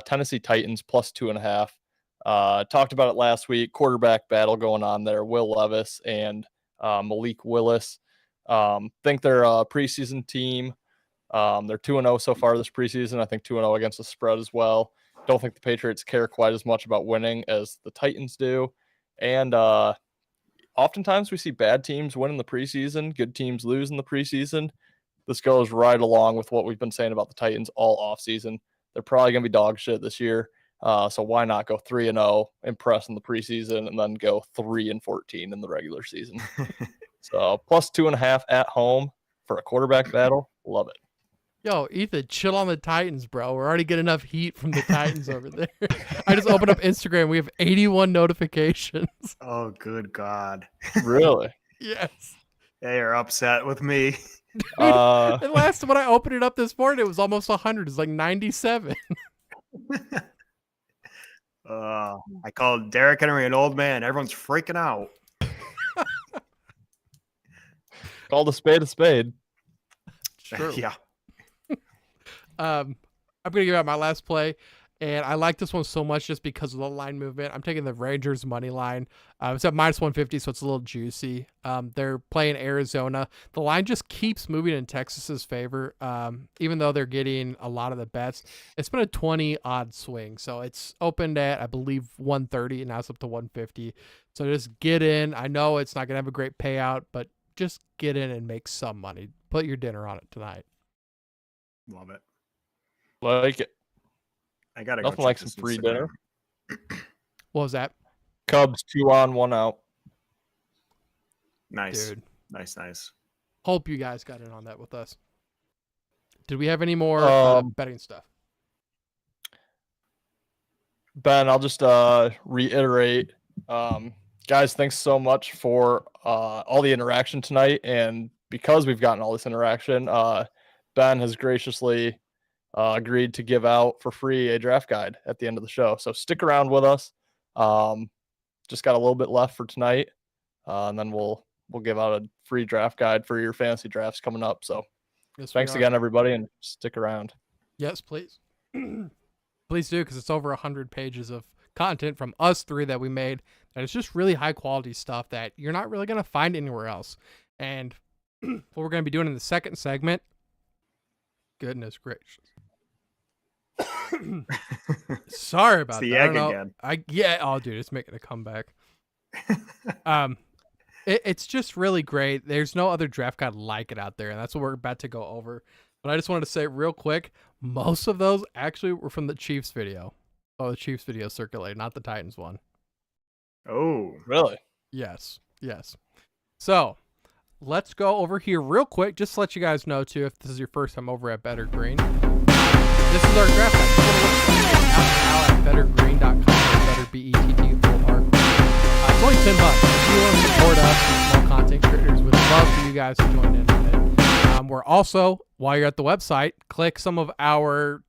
Tennessee Titans plus 2.5. Talked about it last week. Quarterback battle going on there. Will Levis and Malik Willis. Think they're a preseason team. They're 2-0 so far this preseason. I think 2-0 against the spread as well. Don't think the Patriots care quite as much about winning as the Titans do. And oftentimes we see bad teams win in the preseason, good teams lose in the preseason. This goes right along with what we've been saying about the Titans all offseason. They're probably going to be dog shit this year. So why not go 3-0, impress in the preseason, and then go 3-14 in the regular season? So plus 2.5 at home for a quarterback battle. Love it. Yo, Ethan, chill on the Titans, bro. We're already getting enough heat from the Titans over there. I just opened up Instagram. We have 81 notifications. Oh, good God. Really? Yes. They are upset with me. And last when I opened it up this morning, it was almost 100. It's like 97. I called Derrick Henry an old man. Everyone's freaking out. Called a spade a spade. True. Yeah. I'm going to give out my last play, and I like this one so much just because of the line movement. I'm taking the Rangers money line. It's at minus 150, so it's a little juicy. They're playing Arizona. The line just keeps moving in Texas's favor, even though they're getting a lot of the bets. It's been a 20-odd swing, so it's opened at, I believe, 130, and now it's up to 150. So just get in. I know it's not going to have a great payout, but just get in and make some money. Put your dinner on it tonight. Love it. Like it. I got to Nothing go like check some this free Instagram. dinner. What was that? Cubs 2 on, 1 out. Nice. Dude. Nice. Hope you guys got in on that with us. Did we have any more betting stuff? Ben, I'll just reiterate. Guys, thanks so much for all the interaction tonight. And because we've gotten all this interaction, Ben has graciously agreed to give out for free a draft guide at the end of the show. So stick around with us. Just got a little bit left for tonight, and then we'll give out a free draft guide for your fantasy drafts coming up. So Yes, thanks again, everybody, and stick around. Yes, please. Please do, because it's over 100 pages of content from us three that we made. And it's just really high quality stuff that you're not really going to find anywhere else. And what we're going to be doing in the second segment, goodness gracious. Sorry about It's the that. egg again. Oh, dude, it's making a comeback. It's just really great. There's no other draft guide like it out there, and that's what we're about to go over. But I just wanted to say real quick, most of those actually were from the Chiefs video. Oh, the Chiefs video circulated, not the Titans one. Oh, Really? Yes. So let's go over here real quick, just to let you guys know too, if this is your first time over at Better Green. This is our draft guide. Out at bettergreen.com. Better BETTOR. It's only $10. If you want to support us, small content creators, we'd love for you guys to join in on it. We're also, while you're at the website, click some of our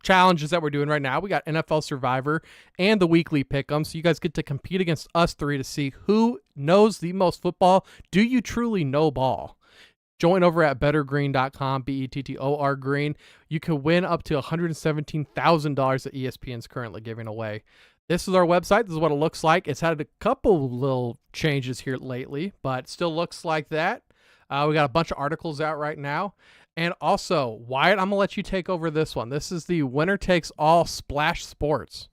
challenges that we're doing right now. We got NFL Survivor and the weekly pick'em, so you guys get to compete against us three to see who knows the most football. Do you truly know ball? Join over at bettergreen.com, BETTOR green. You can win up to $117,000 that ESPN's currently giving away. This is our website. This is what it looks like. It's had a couple little changes here lately, but it still looks like that. We got a bunch of articles out right now. And also, Wyatt, I'm going to let you take over this one. This is the winner takes all Splash Sports.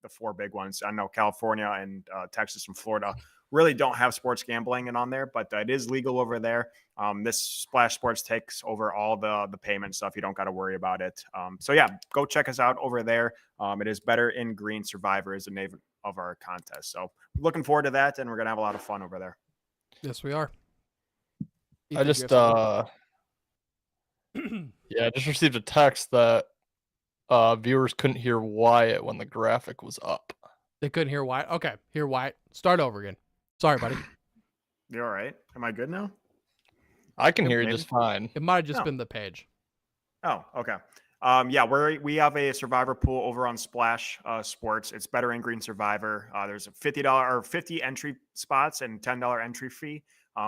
the four big ones. I know California and Texas and Florida really don't have sports gambling and on there, but it is legal over there. This Splash Sports takes over all the payment stuff. You don't got to worry about it. So yeah, go check us out over there. It is Better in Green. Survivor is the name of our contest. So looking forward to that, and we're gonna have a lot of fun over there. Yes, we are. I just just received a text that viewers couldn't hear Wyatt when the graphic was up. They couldn't hear Wyatt. Okay, hear Wyatt. Start over again. Sorry, buddy. You all right? Am I good now? I can hear you maybe. just fine. It might have just been the page. Oh, okay. Yeah, we have a Survivor pool over on Splash Sports. It's Better in Green Survivor. There's a $50 or 50 entry spots and $10 entry fee.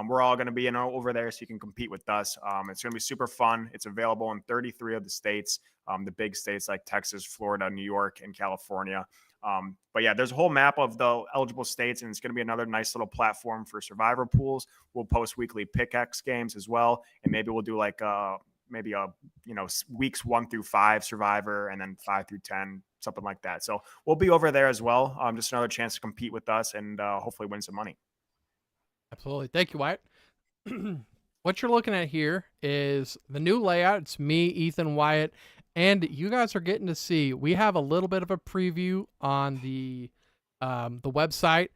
We're all going to be over there so you can compete with us. It's going to be super fun. It's available in 33 of the states, the big states like Texas, Florida, New York, and California. But yeah, there's a whole map of the eligible states, and it's going to be another nice little platform for survivor pools. We'll post weekly pickaxe games as well, and maybe we'll do like maybe weeks 1 through 5 survivor, and then 5 through 10, something like that. So we'll be over there as well. Just another chance to compete with us and hopefully win some money. Absolutely. Thank you, Wyatt. What you're looking at here is the new layout. It's me, Ethan, Wyatt, and you guys are getting to see. We have a little bit of a preview on the website.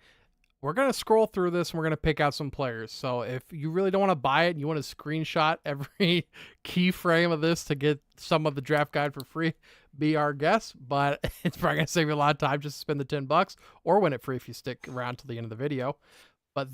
We're going to scroll through this and we're going to pick out some players. So if you really don't want to buy it and you want to screenshot every keyframe of this to get some of the draft guide for free, be our guest. But it's probably going to save you a lot of time just to spend the $10 or win it free if you stick around till the end of the video. But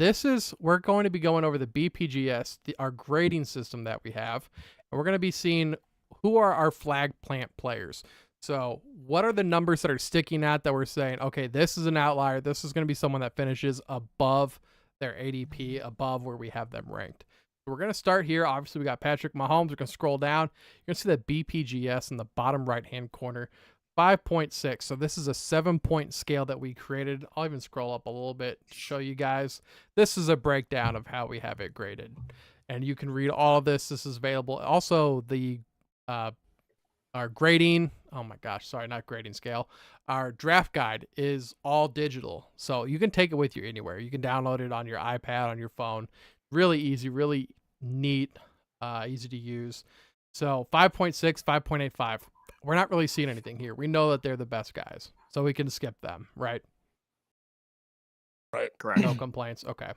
we're going to be going over the BPGS, our grading system that we have. And we're going to be seeing who are our flag plant players. So what are the numbers that are sticking out that we're saying, okay, this is an outlier. This is going to be someone that finishes above their ADP, above where we have them ranked. So we're going to start here. Obviously, we got Patrick Mahomes. We're going to scroll down. You're going to see that BPGS in the bottom right-hand corner, 5.6. So this is a 7-point scale that we created. I'll even scroll up a little bit to show you guys. This is a breakdown of how we have it graded. And you can read all of this. This is available. Also, our grading, oh my gosh, sorry, not grading scale. Our draft guide is all digital. So you can take it with you anywhere. You can download it on your iPad, on your phone. Really easy, really neat, easy to use. So 5.6, 5.85. We're not really seeing anything here. We know that they're the best guys. So we can skip them, right? Right. Correct. No complaints. Okay.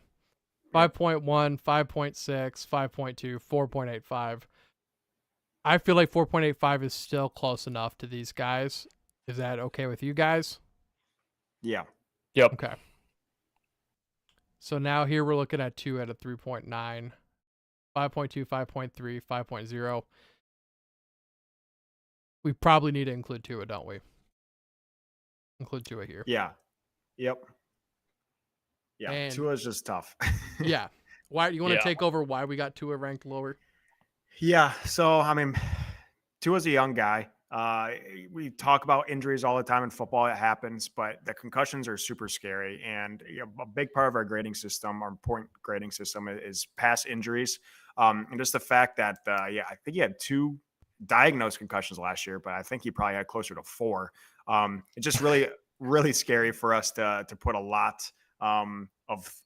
5.1, 5.6, 5.2, 4.85. I feel like 4.85 is still close enough to these guys. Is that okay with you guys? Yeah. Yep. Okay. So now here we're looking at 2 out of 3.9, 5.2, 5.3, 5.0. We probably need to include Tua, don't we? Include Tua here. Yeah. Yep. Yeah. And- Tua's just tough. Yeah. Why you want to Yeah. take over why we got Tua ranked lower? Yeah. So, I mean, Tua's a young guy. We talk about injuries all the time in football. It happens, but the concussions are super scary. And a big part of our grading system, our point grading system, is past injuries. And just the fact that, I think he had 2 diagnosed concussions last year, but I think he probably had closer to 4. It's just really, really scary for us to put a lot of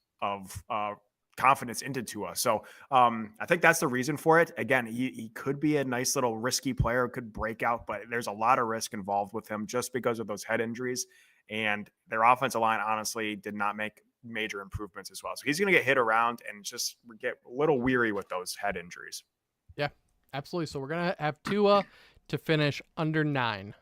confidence into Tua. So I think that's the reason for it. Again, he could be a nice little risky player, could break out, but there's a lot of risk involved with him just because of those head injuries. And their offensive line, honestly, did not make major improvements as well. So he's going to get hit around and just get a little weary with those head injuries. Yeah, absolutely. So we're going to have Tua to finish under 9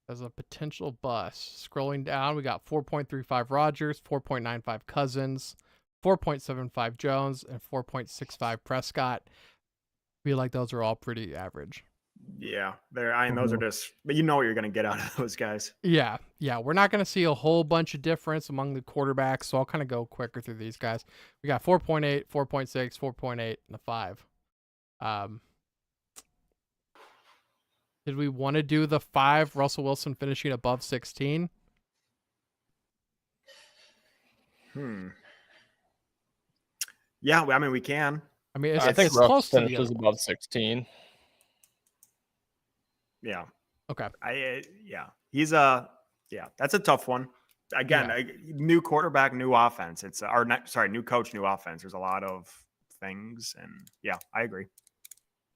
as a potential bust. Scrolling down, we got 4.35 Rodgers, 4.95 Cousins, 4.75 Jones, and 4.65 Prescott. Feel like those are all pretty average. Yeah, those are just, but you know what you're going to get out of those guys. Yeah. We're not going to see a whole bunch of difference among the quarterbacks, so I'll kind of go quicker through these guys. We got 4.8, 4.6, 4.8, and a 5. Did we want to do the 5, Russell Wilson finishing above 16? Yeah, I mean, we can. I mean, I think it's Russ close to the finishes other one. above 16. Yeah. Okay. He's that's a tough one. Again, new quarterback, new offense. New coach, new offense. There's a lot of things, and yeah, I agree.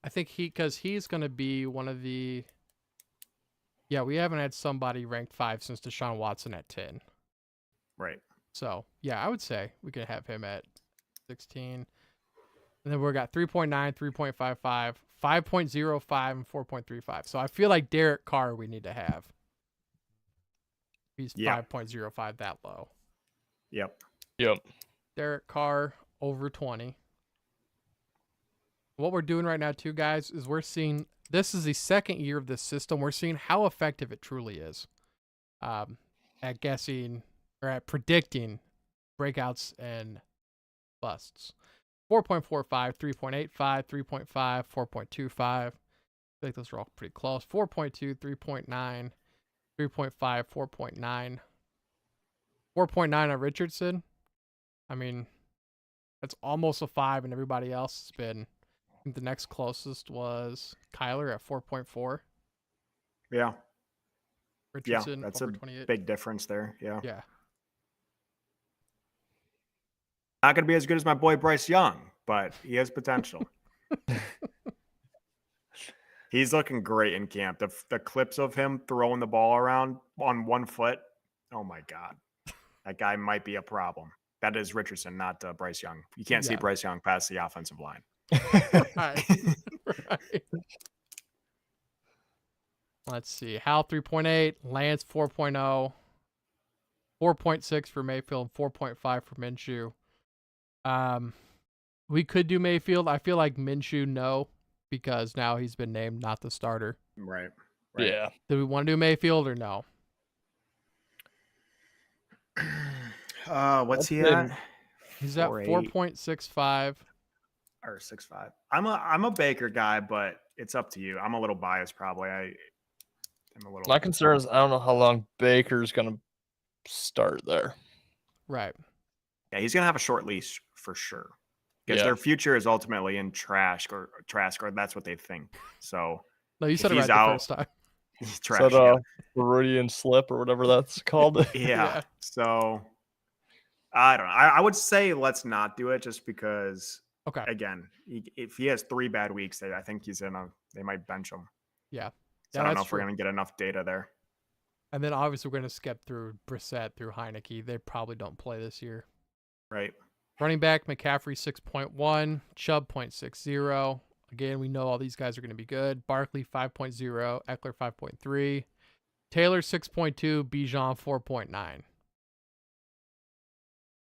I think because he's going to be one of the. Yeah, we haven't had somebody ranked 5 since Deshaun Watson at 10. Right. So yeah, I would say we could have him at 16. And then we've got 3.9, 3.55, 5.05, and 4.35. So I feel like Derek Carr we need to have. He's 5.05 that low. Yep. Derek Carr over 20. What we're doing right now too, guys, is we're seeing, this is the second year of this system. We're seeing how effective it truly is at guessing or at predicting breakouts and busts. 4.45, 3.85, 3.5, 4.25. I think those are all pretty close. 4.2, 3.9, 3.5, 4.9. 4.9 on Richardson. I mean, that's almost a 5, and everybody else has been. I think the next closest was Kyler at 4.4. Yeah. Richardson That's over a 28. big difference there. Yeah. Yeah. Not going to be as good as my boy Bryce Young, but he has potential. He's looking great in camp. The clips of him throwing the ball around on 1 foot. Oh my God. That guy might be a problem. That is Richardson, not Bryce Young. You can't see Yeah. Bryce Young past the offensive line. Right. Right. Let's see. Hal 3.8, Lance 4.0, 4.6 for Mayfield, 4.5 for Minshew. We could do Mayfield. I feel like Minshew, no, because now he's been named not the starter. Right. Yeah. Do we want to do Mayfield or no? What's he That's at? He's at 4.8 4.65. or 6.5. I'm a Baker guy, but it's up to you. I'm a little biased, probably. I'm a little. My concern is I don't know how long Baker's going to start there. Right. Yeah, he's gonna have a short leash for sure. Because Yeah. their future is ultimately in trash, or that's what they think. So No, you if said it right he's the out, first time. he's Is trash. that Floridian slip or whatever that's called? Yeah. Yeah. So I don't know. I would say let's not do it just because. Okay. Again, if he has 3 bad weeks, I think they might bench him. Yeah. So Yeah, I don't know that's if we're true. going to get enough data there. And then obviously we're going to skip through Brissett, through Heineke. They probably don't play this year. Right. Running back, McCaffrey 6.1, Chubb 0.60. Again, we know all these guys are going to be good. Barkley 5.0, Eckler 5.3, Taylor 6.2, Bijan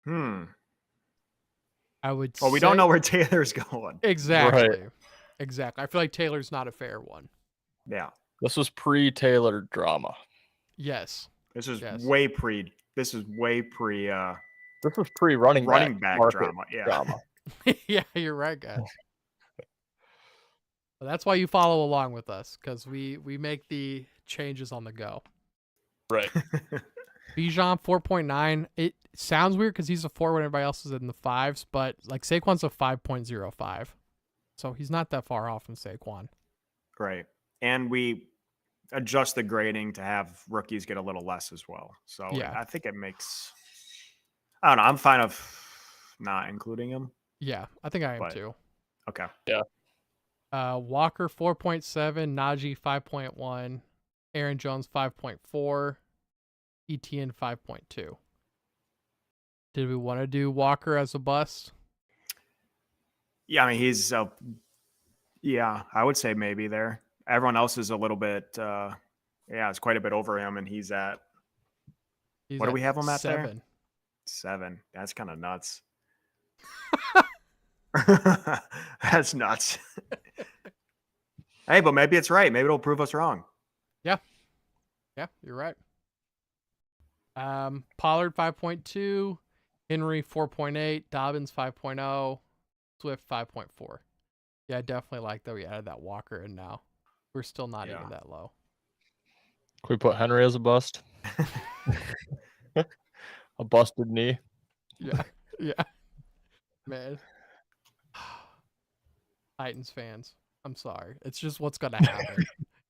4.9. I would Well, we say, don't know where Taylor's going. Exactly. Right. Exactly. I feel like Taylor's not a fair one. Yeah. This was pre-Taylor drama. Yes. This is Yes. way pre. This is way pre. This was pre-running running back market drama. Yeah. drama. Yeah, you're right, guys. Well, that's why you follow along with us, because we make the changes on the go. Right. Bijan 4.9. It sounds weird because he's a 4 when everybody else is in the 5s, but like Saquon's a 5.05. So he's not that far off from Saquon. Right. And we adjust the grading to have rookies get a little less as well. So Yeah. I think it makes. I don't know. I'm fine of not including him. Yeah, I think I am But- too. Okay. Walker 4.7, Najee 5.1, Aaron Jones 5.4, ETN 5.2. Did we want to do Walker as a bust? Yeah, I mean he's. Yeah, I would say maybe there. Everyone else is a little bit. It's quite a bit over him, and he's at He's What do at we have him at there? 7. 7. That's kind of nuts. That's nuts. Hey, but maybe it's right. Maybe it'll prove us wrong. Yeah, you're right. Pollard 5.2, Henry 4.8, Dobbins 5.0, Swift 5.4. Yeah, I definitely like that we added that Walker in now. We're still not Yeah. even that low. Can we put Henry as a bust? A busted knee. Yeah. Yeah. Man. Titans fans, I'm sorry. It's just what's going to happen.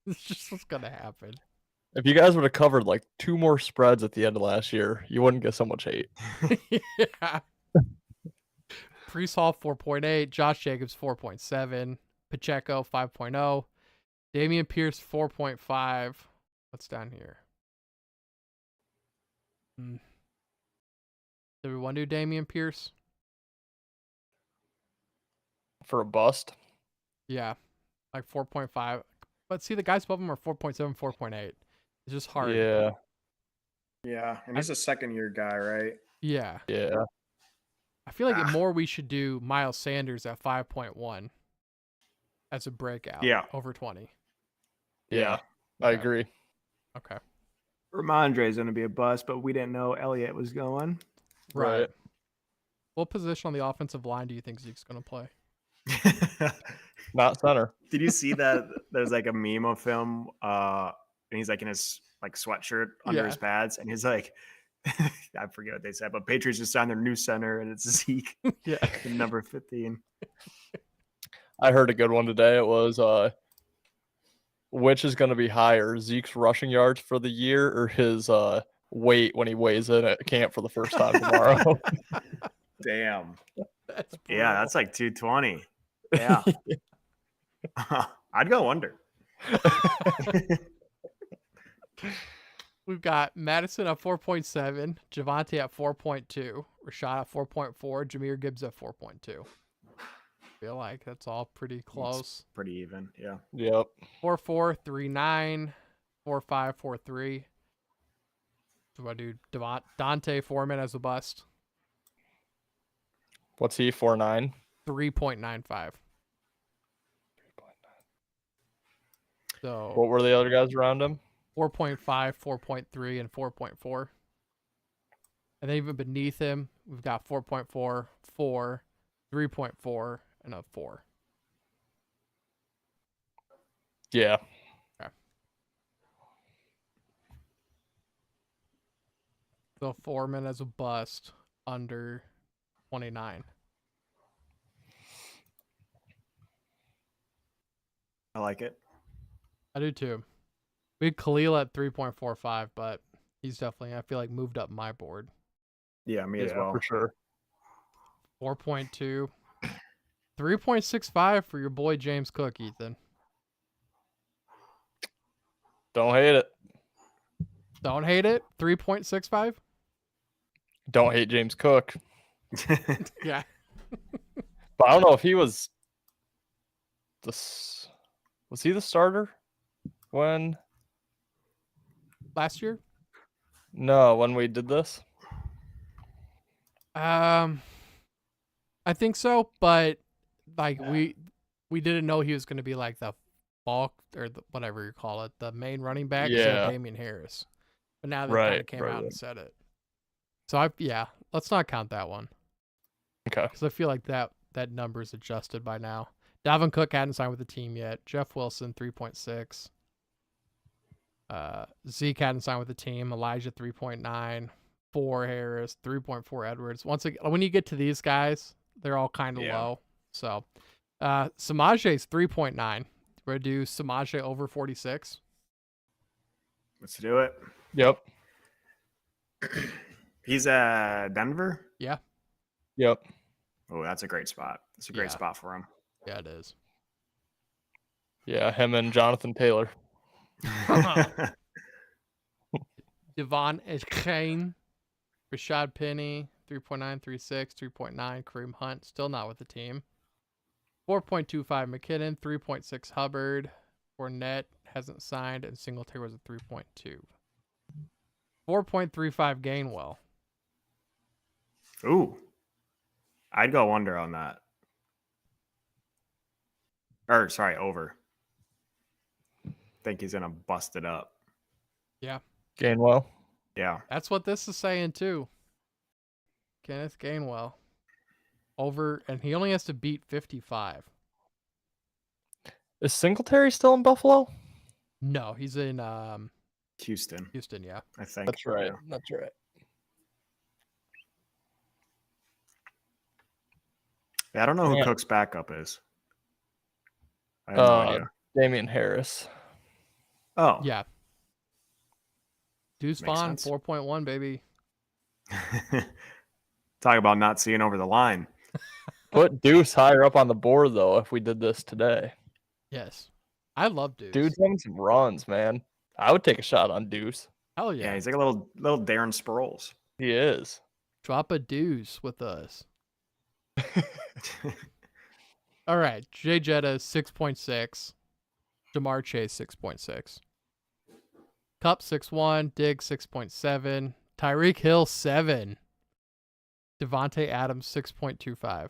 It's just what's going to happen. If you guys would have covered like 2 more spreads at the end of last year, you wouldn't get so much hate. Yeah. Priest Hall 4.8, Josh Jacobs 4.7, Pacheco 5.0, Damian Pierce 4.5. What's down here? Do we want to do Damian Pierce? For a bust? Yeah, like 4.5. But see, the guys above him are 4.7, 4.8. It's just hard. Yeah. Yeah, and he's a second-year guy, right? Yeah. Yeah. I feel like more we should do Miles Sanders at 5.1 as a breakout. Yeah. Over 20. Yeah. I Okay. agree. Okay. Ramondre's going to be a bust, but we didn't know Elliott was going. Right. What position on the offensive line do you think Zeke's going to play? Not center. Did you see that? There's like a meme of him, and he's like in his like sweatshirt under his pads, and he's like, I forget what they said, but Patriots just signed their new center, and it's Zeke, Yeah. number 15. I heard a good one today. It was which is going to be higher, Zeke's rushing yards for the year or his weight when he weighs in at camp for the first time tomorrow? Damn. That's Yeah, that's like 220. Yeah. I'd go under. We've got Madison at 4.7, Javonte at 4.2, Rashad at 4.4, Jahmyr Gibbs at 4.2. Feel like that's all pretty close. It's pretty even. Yeah. Yep. 4.4, 3.9, 4.5, 4.3. So I do Dante Foreman as a bust. What's he, 4.9? 3.95. So What were the other guys around him? 4.5, 4.3, and 4.4. And then even beneath him, we've got 4.4, 4, 3.4, and a 4. Yeah. Okay. So Foreman as a bust under 29. I like it. I do too. We had Khalil at 3.45, but he's definitely, I feel like, moved up my board. Yeah, me as Yeah, well. for sure. 4.2. 3.65 for your boy James Cook, Ethan. Don't hate it. Don't hate it. 3.65. Don't hate James Cook. Yeah. But I don't know if he was he the starter when Last year? when we did this? I think so, but like we didn't know he was going to be like the bulk or whatever you call it, the main running back. Yeah. Damien Harris. But now they kind of came out and said it. So let's not count that one. Okay. Because I feel like that number's adjusted by now. Dalvin Cook hadn't signed with the team yet. Jeff Wilson 3.6. Zeke hadn't signed with the team. Elijah 3.9. 4 Harris, 3.4 Edwards. Once again, when you get to these guys, they're all kind of low. So Samaje's 3.9. We're gonna do Samaje over 46. Let's do it. Yep. He's at Denver. Yeah. Yep. Oh, that's a great spot. That's a great spot for him. Yeah, it is. Yeah, him and Jonathan Taylor. Devon Kane, Rashad Penny, 3.9, 3.6, 3.9. Kareem Hunt, still not with the team. 4.25 McKinnon, 3.6 Hubbard. Fournette hasn't signed, and Singletary was a 3.2. 4.35 Gainwell. Ooh. I'd go under on that. Or, sorry, over. Think he's going to bust it up. Yeah. Gainwell. Yeah. That's what this is saying, too. Kenneth Gainwell. Over, and he only has to beat 55. Is Singletary still in Buffalo? No, he's in Houston, yeah. I think. That's right. Yeah. That's right. Yeah, I don't know who Yeah. Cook's backup is. I have no idea. Damian Harris. Oh. Yeah. Deuce Makes Vaughn, sense. 4.1, baby. Talk about not seeing over the line. Put Deuce higher up on the board, though, if we did this today. Yes. I love Deuce. Dude's having some runs, man. I would take a shot on Deuce. Hell Yeah, yeah. he's like a little Darren Sproles. He is. Drop a Deuce with us. All right. Jay Jetta, 6.6. Jamar Chase, 6.6. Cup, 6.1. Diggs, 6.7. Tyreek Hill, 7. Devontae Adams, 6.25.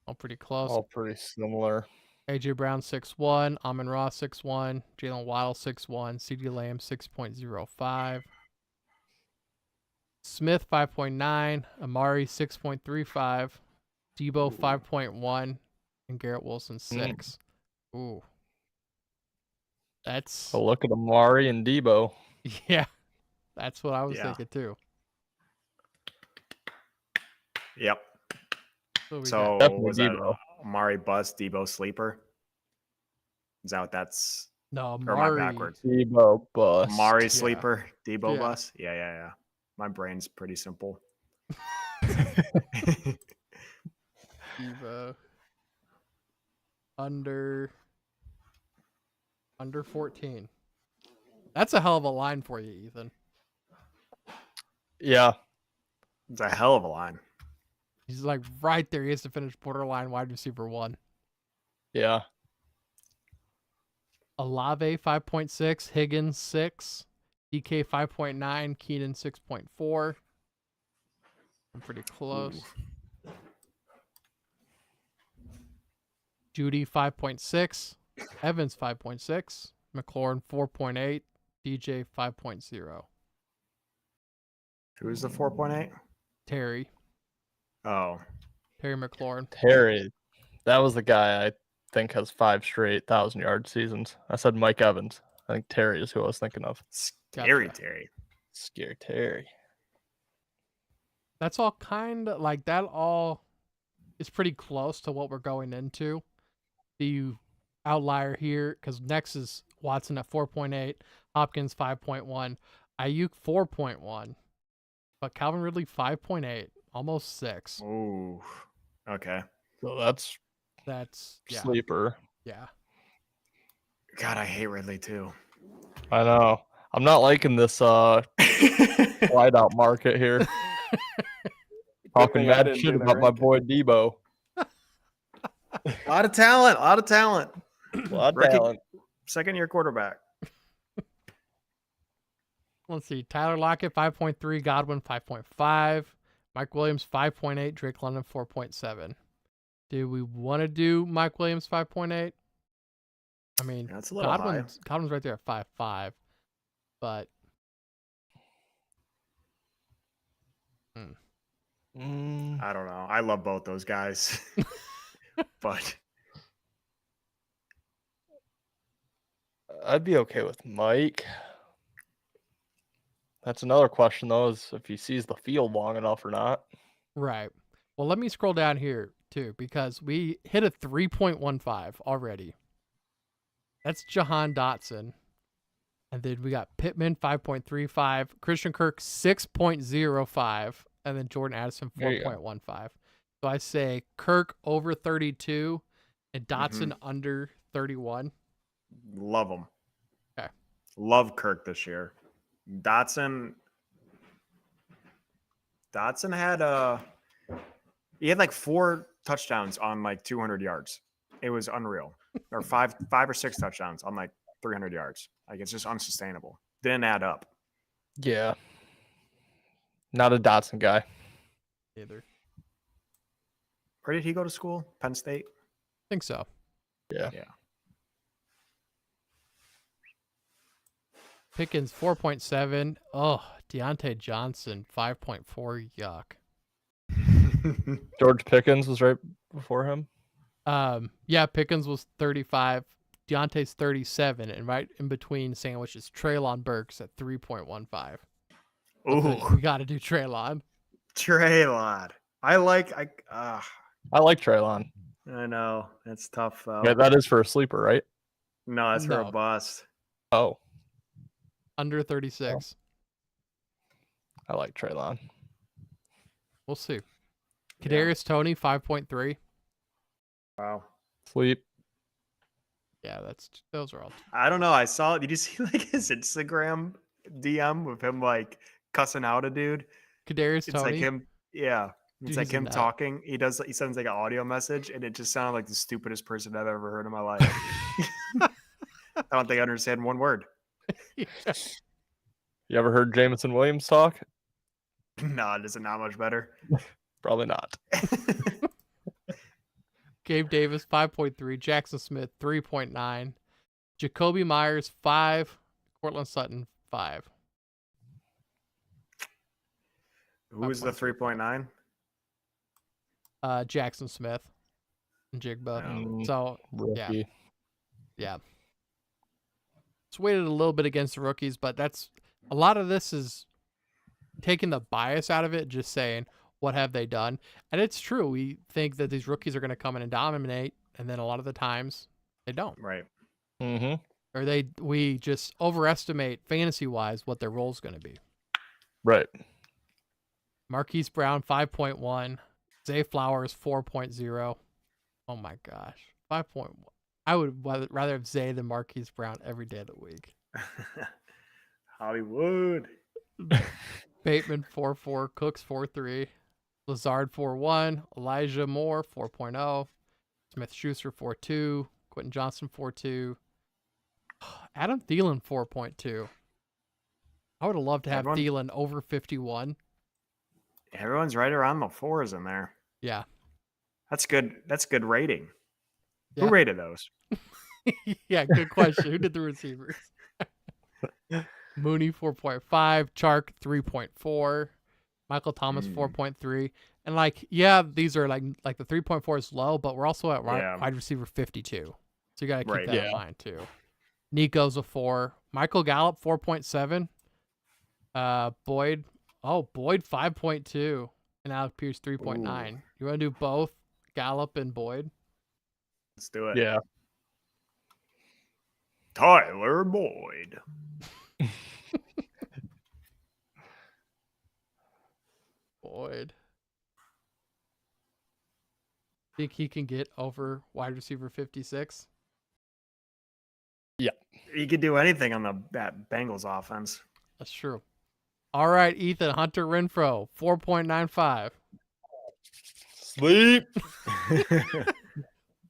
All pretty close. All pretty similar. AJ Brown 6.1, Amon-Ra 6.1, Jalen Waddle 6.1, CeeDee Lamb 6.05. Smith 5.9, Amari 6.35, Debo 5.1, and Garrett Wilson 6. Ooh. That's So look at Amari and Debo. yeah. That's what I was Yeah. thinking too. Yep. What we So got? Definitely was that Debo. Amari bust, Debo sleeper? Is that what that's? No, Or am I Amari. backwards? Debo bust. Amari Yeah. sleeper, Debo Yeah. bust? Yeah. My brain's pretty simple. Debo. Under 14. That's a hell of a line for you, Ethan. Yeah. It's a hell of a line. He's like right there. He has to finish borderline wide receiver 1. Yeah. Olave 5.6, Higgins 6, DK 5.9, Keenan 6.4. I'm pretty close. Judy 5.6, Evans 5.6, McLaurin 4.8, DJ 5.0. Who's the 4.8? Terry McLaurin. Terry. That was the guy I think has 5 straight 1,000-yard seasons. I said Mike Evans. I think Terry is who I was thinking of. Scary Gotcha. Terry. Scary Terry. That's all kind of like that. All is pretty close to what we're going into. The outlier here, because next is Watson at 4.8, Hopkins 5.1, Ayuk 4.1, but Calvin Ridley 5.8, almost 6. Ooh. Okay. So that's Yeah. sleeper. Yeah. God, I hate Ridley too. I know. I'm not liking this wide out market here. Talking thing I mad didn't shit do the about my ranking. boy Debo. A lot of talent. A lot of talent. A lot of Rookie- talent. Second-year quarterback. Let's see. Tyler Lockett 5.3, Godwin 5.5, Mike Williams 5.8, Drake London 4.7. Do we want to do Mike Williams 5.8? I mean, That's a little high. Godwin's right there at 5.5, but I don't know. I love both those guys. But I'd be okay with Mike. That's another question, though, is if he sees the field long enough or not. right. Well, let me scroll down here too, because we hit a 3.15 already. That's Jahan Dotson. And then we got Pittman 5.35, Christian Kirk 6.05, and then Jordan Addison There you go. 4.15. So I say Kirk over 32 and Dotson under 31. love him. Okay. Love Kirk this year. Dotson had he had like 4 touchdowns on like 200 yards. It was unreal. Or five or 6 touchdowns on like 300 yards. Like it's just unsustainable. Didn't add up. Yeah. Not a Dotson guy. Either. Where did he go to school? Penn State? Think so. Yeah. Pickens 4.7. Oh, Deontay Johnson 5.4. Yuck. George Pickens was right before him. Yeah, Pickens was 35. Deontay's 37, and right in between sandwiches, Treylon Burks at 3.15. Ooh, We got to do Treylon. Treylon. I like I like Treylon. I know. It's tough though. Yeah, that is for a sleeper, right? No, that's for No. a bust. Oh, Under 36. I like Treylon. We'll see. Yeah. Kadarius Toney 5.3. Wow. Sleep. Yeah, those are all. I don't know. I saw. Did you see like his Instagram DM with him like cussing out a dude? Kadarius It's Toney. like him. Yeah. It's Dude, like he's a him nut. talking. He sends like an audio message, and it just sounded like the stupidest person I've ever heard in my life. I don't think I understand one word. You ever heard Jameson Williams talk? No, it is not much better. Probably not. Gabe Davis 5.3. Jackson Smith 3.9. Jacoby Myers 5. Cortland Sutton 5. Who's the 3.9? Jackson Smith and Jigba. Mm, So rookie. yeah. It's weighted a little bit against the rookies, but that's a lot of this is taking the bias out of it, just saying what have they done. And it's true. We think that these rookies are going to come in and dominate, and then a lot of the times they don't. Right. Mm-hmm. Or we just overestimate fantasy wise what their role is going to be. Right. Marquise Brown 5.1, Zay Flowers 4.0. Oh my gosh, 5.1. I would rather have Zay than Marquise Brown every day of the week. Hollywood. Bateman 4.4, Cooks 4.3, Lazard 4.1, Elijah Moore 4.0, Smith Schuster 4.2, Quentin Johnson 4.2, Adam Thielen 4.2. I would have loved to have Thielen over 51. Everyone's right around the 4s in there. Yeah. That's good. That's good rating. Yeah. Who rated those? Yeah, good question. Who did the receivers? Mooney 4.5, Chark 3.4, Michael Thomas 4.3. And these are like the 3.4 is low, but we're also at wide receiver 52. So you got to keep that in mind too. Nico's a 4, Michael Gallup 4.7, Boyd 5.2, and Alec Pierce 3.9. You want to do both Gallup and Boyd? Let's do it. Yeah. Tyler Boyd. Boyd. Think he can get over wide receiver 56? Yeah. He could do anything on that Bengals offense. That's true. All right, Ethan, Hunter Renfrow 4.95. Sleep.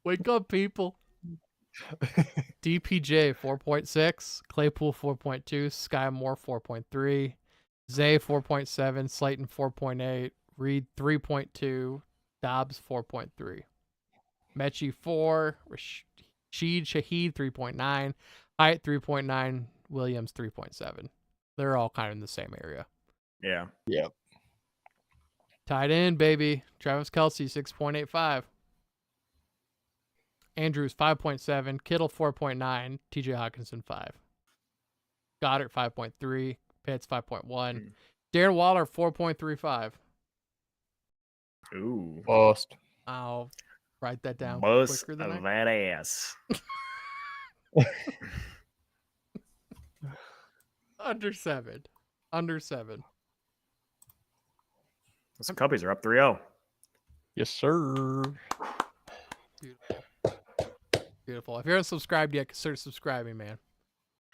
Wake up, people. DPJ 4.6, Claypool 4.2, Sky Moore 4.3, Zay 4.7, Slayton 4.8, Reed 3.2, Dobbs 4.3, Mechie 4, Rashid Shaheed 3.9, Hyatt 3.9, Williams 3.7. They're all kind of in the same area. Yeah. Yep. Tight end, baby. Travis Kelce 6.85. Andrews 5.7, Kittle 4.9, TJ Hawkinson 5. Goddard 5.3, Pitts 5.1, Darren Waller 4.35. Ooh. Bust. I'll write that down Bust quicker than that ass. Under 7. Under 7. Those Cubbies are up 3-0. Yes, sir. Beautiful. Beautiful. If you haven't subscribed yet, consider subscribing, man.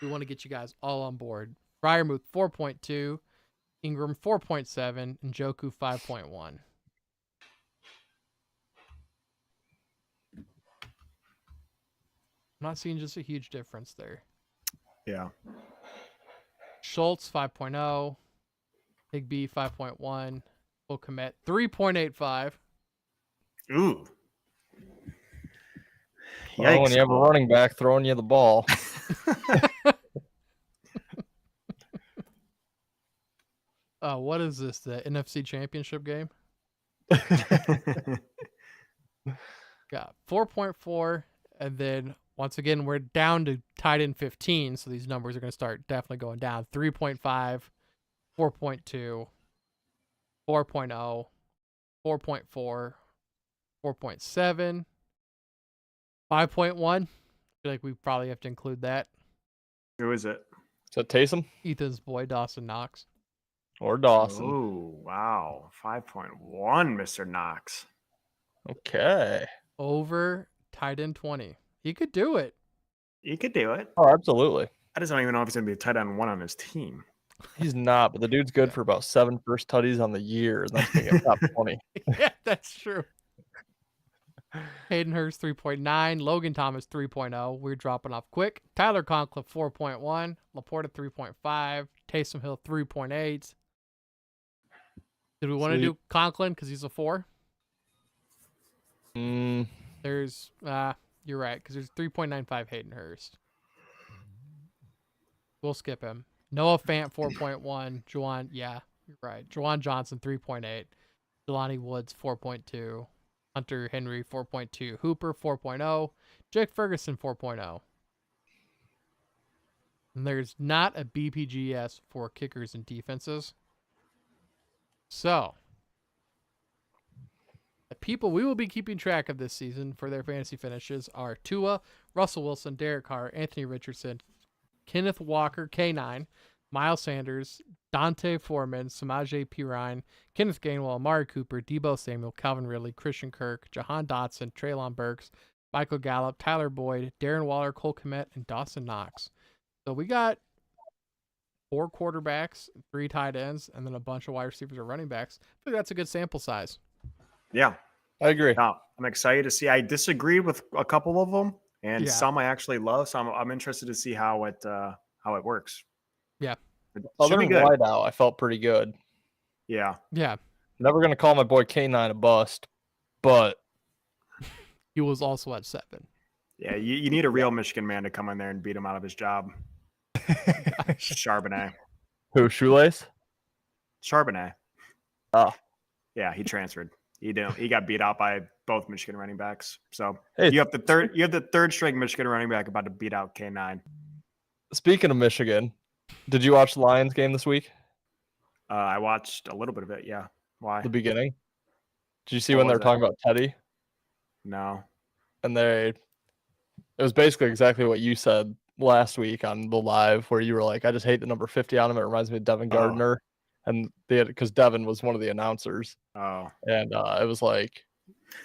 We want to get you guys all on board. Fryermuth 4.2, Ingram 4.7, and Njoku 5.1. I'm not seeing just a huge difference there. Yeah. Schultz 5.0, Higbee 5.1, Will Kmet 3.85. Ooh. Well, when you have a running back throwing you the ball. What is this? The NFC Championship game? Got 4.4, and then once again we're down to tight end 15, so these numbers are going to start definitely going down. 3.5, 4.2, 4.0, 4.4, 4.7, 5.1. I feel like we probably have to include that. Who is it? Is that Taysom? Ethan's boy, Dawson Knox. Or Dawson? Oh, wow. 5.1, Mr. Knox. Okay. Over tight end 20. He could do it. He could do it. Oh, absolutely. I just don't even know if he's going to be a tight end 1 on his team. He's not, but the dude's good for about 7 first tutties on the year, and that's being a top 20. Yeah, that's true. Hayden Hurst 3.9, Logan Thomas 3.0. We're dropping off quick. Tyler Conklin 4.1, Laporta 3.5, Taysom Hill 3.8. Did we want to do Conklin because he's a 4? There's you're right, because there's 3.95 Hayden Hurst. We'll skip him. Noah Fant 4.1, Juwan, yeah, You're right. Jawan Johnson, 3.8. Jelani Woods, 4.2. Hunter Henry, 4.2. Hooper, 4.0. Jake Ferguson, 4.0. And there's not a BPGS for kickers and defenses. So, the people we will be keeping track of this season for their fantasy finishes are Tua, Russell Wilson, Derek Carr, Anthony Richardson, Kenneth Walker, K9, Miles Sanders, Dante Foreman, Samaje Perine, Kenneth Gainwell, Amari Cooper, Debo Samuel, Calvin Ridley, Christian Kirk, Jahan Dotson, Traylon Burks, Michael Gallup, Tyler Boyd, Darren Waller, Cole Kmet, and Dawson Knox. So we got 4 quarterbacks, 3 tight ends, and then a bunch of wide receivers or running backs. I think that's a good sample size. Yeah, I agree. no, I'm excited to see. I disagreed with a couple of them, and Yeah. some I actually love. So I'm interested to see how it works. Yeah. It Other should be than good. Whiteout, I felt pretty good. Yeah. Yeah. Never going to call my boy K9 a bust, but He was also at 7. Yeah, you need a real Michigan man to come in there and beat him out of his job. Charbonnet. who, Shoelace? Charbonnet. Oh. Yeah, he transferred. He got beat out by both Michigan running backs. So Hey, you have the third string Michigan running back about to beat out K9. speaking of Michigan, did you watch the Lions game this week? I watched a little bit of it. Yeah. Why? The beginning? Did you see What when they were was talking about Teddy? No. And it was basically exactly what you said last week on the live, where you were like, I just hate the number 50 on him. It reminds me of Devin Gardner. And because Devin was one of the announcers. Oh. And it was like,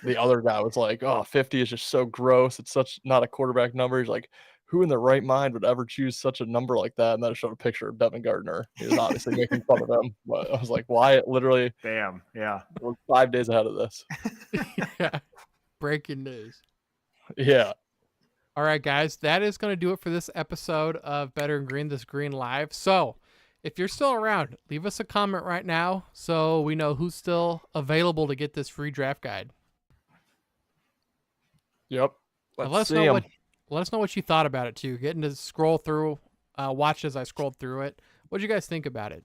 the other guy was like, oh, 50 is just so gross. It's such not a quarterback number. He's like, who in their right mind would ever choose such a number like that? And then it showed a picture of Devin Gardner. He was obviously making fun of him. But I was like, Wyatt literally Damn. Yeah. was 5 days ahead of this. Yeah. Breaking news. Yeah. All right, guys, that is going to do it for this episode of Better and Green, This Green Live. So if you're still around, leave us a comment right now so we know who's still available to get this free draft guide. Yep. And Let's see know 'em. what. Let us know what you thought about it too. Getting to scroll through, watch as I scrolled through it. What did you guys think about it?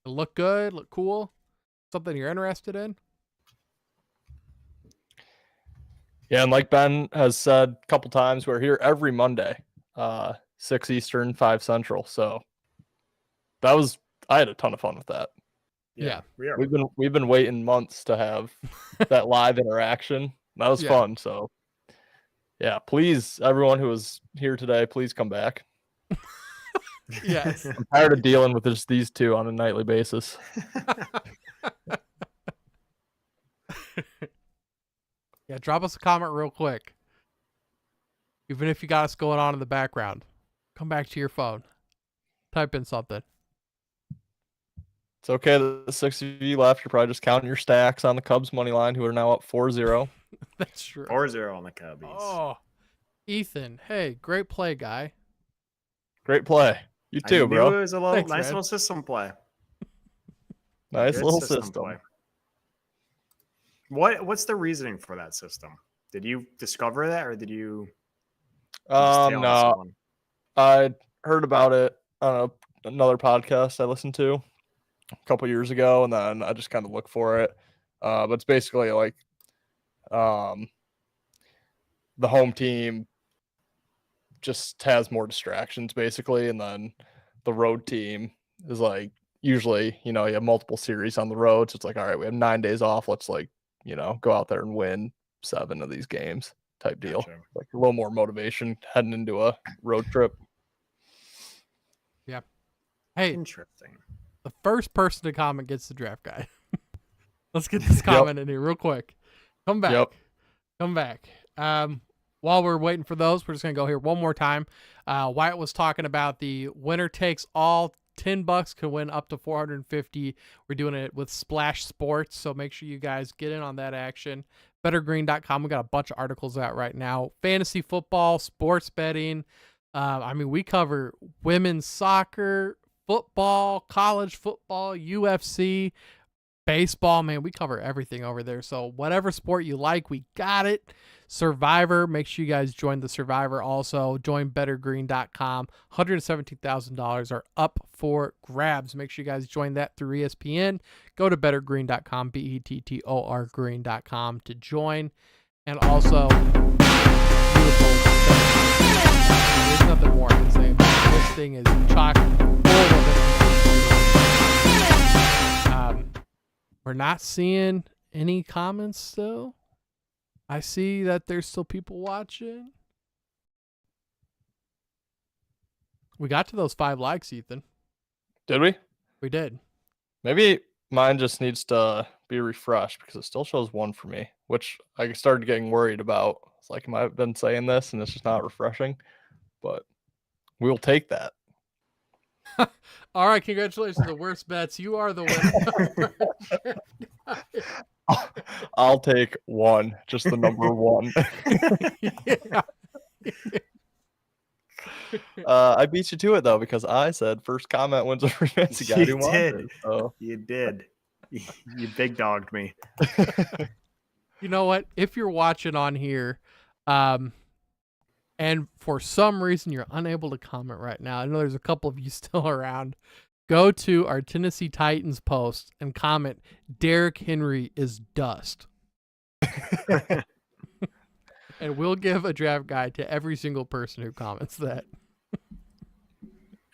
It look good? Look cool? Something you're interested in? Yeah, and like Ben has said a couple times, we're here every Monday, 6 Eastern, 5 Central. So I had a ton of fun with that. Yeah. We are. We've been waiting months to have that live interaction. That was Yeah. fun. So yeah, please, everyone who was here today, please come back. Yes. I'm tired of dealing with just these two on a nightly basis. Yeah, drop us a comment real quick. Even if you got us going on in the background, come back to your phone. Type in something. It's okay that the 6 of you left. You're probably just counting your stacks on the Cubs money line, who are now up 4-0. That's true. 4-0 on the Cubbies. Oh, Ethan. Hey, great play, guy. Great play. You I too, knew bro. It was a little Thanks, nice man. little system play. Nice Good little system. play. What's the reasoning for that system? Did you discover that, or did you? just tail on No, someone? I heard about it on another podcast I listened to a couple years ago, and then I just kind of looked for it. But it's basically like the home team just has more distractions, basically, and then the road team is like usually, you have multiple series on the road, so it's like, all right, we have 9 days off. Let's go out there and win 7 of these games type deal. Gotcha. Like a little more motivation heading into a road trip. Hey, Interesting. the first person to comment gets the draft guide. Let's get this comment in here real quick. Come back. Yep. Come back. While we're waiting for those, we're just going to go here one more time. Wyatt was talking about the winner takes all. $10 can win up to $450. We're doing it with Splash Sports, so make sure you guys get in on that action. BetterGreen.com. We got a bunch of articles out right now. Fantasy football, sports betting. We cover women's soccer, football, college football, UFC, baseball, man, we cover everything over there. So whatever sport you like, we got it. Survivor, make sure you guys join the Survivor also. Join bettergreen.com. $117,000 are up for grabs. Make sure you guys join that through ESPN. Go to bettergreen.com, BETTOR green.com to join. And also, beautiful. There's nothing more I can say about it. This thing is chock full of it. We're not seeing any comments still. I see that there's still people watching. We got to those 5 likes, Ethan. Did we? We did. Maybe mine just needs to be refreshed because it still shows 1 for me, which I started getting worried about. It's like, I might have been saying this and it's just not refreshing, but we'll take that. All right, congratulations. The worst bets. You are the winner. I'll take 1, just the number 1. Yeah. I beat you to it though because I said first comment wins a free fantasy guide. You Who won did. it, so. You did. You big dogged me. You know what? If you're watching on here, and for some reason you're unable to comment right now, I know there's a couple of you still around, go to our Tennessee Titans post and comment, Derrick Henry is dust. And we'll give a draft guide to every single person who comments that.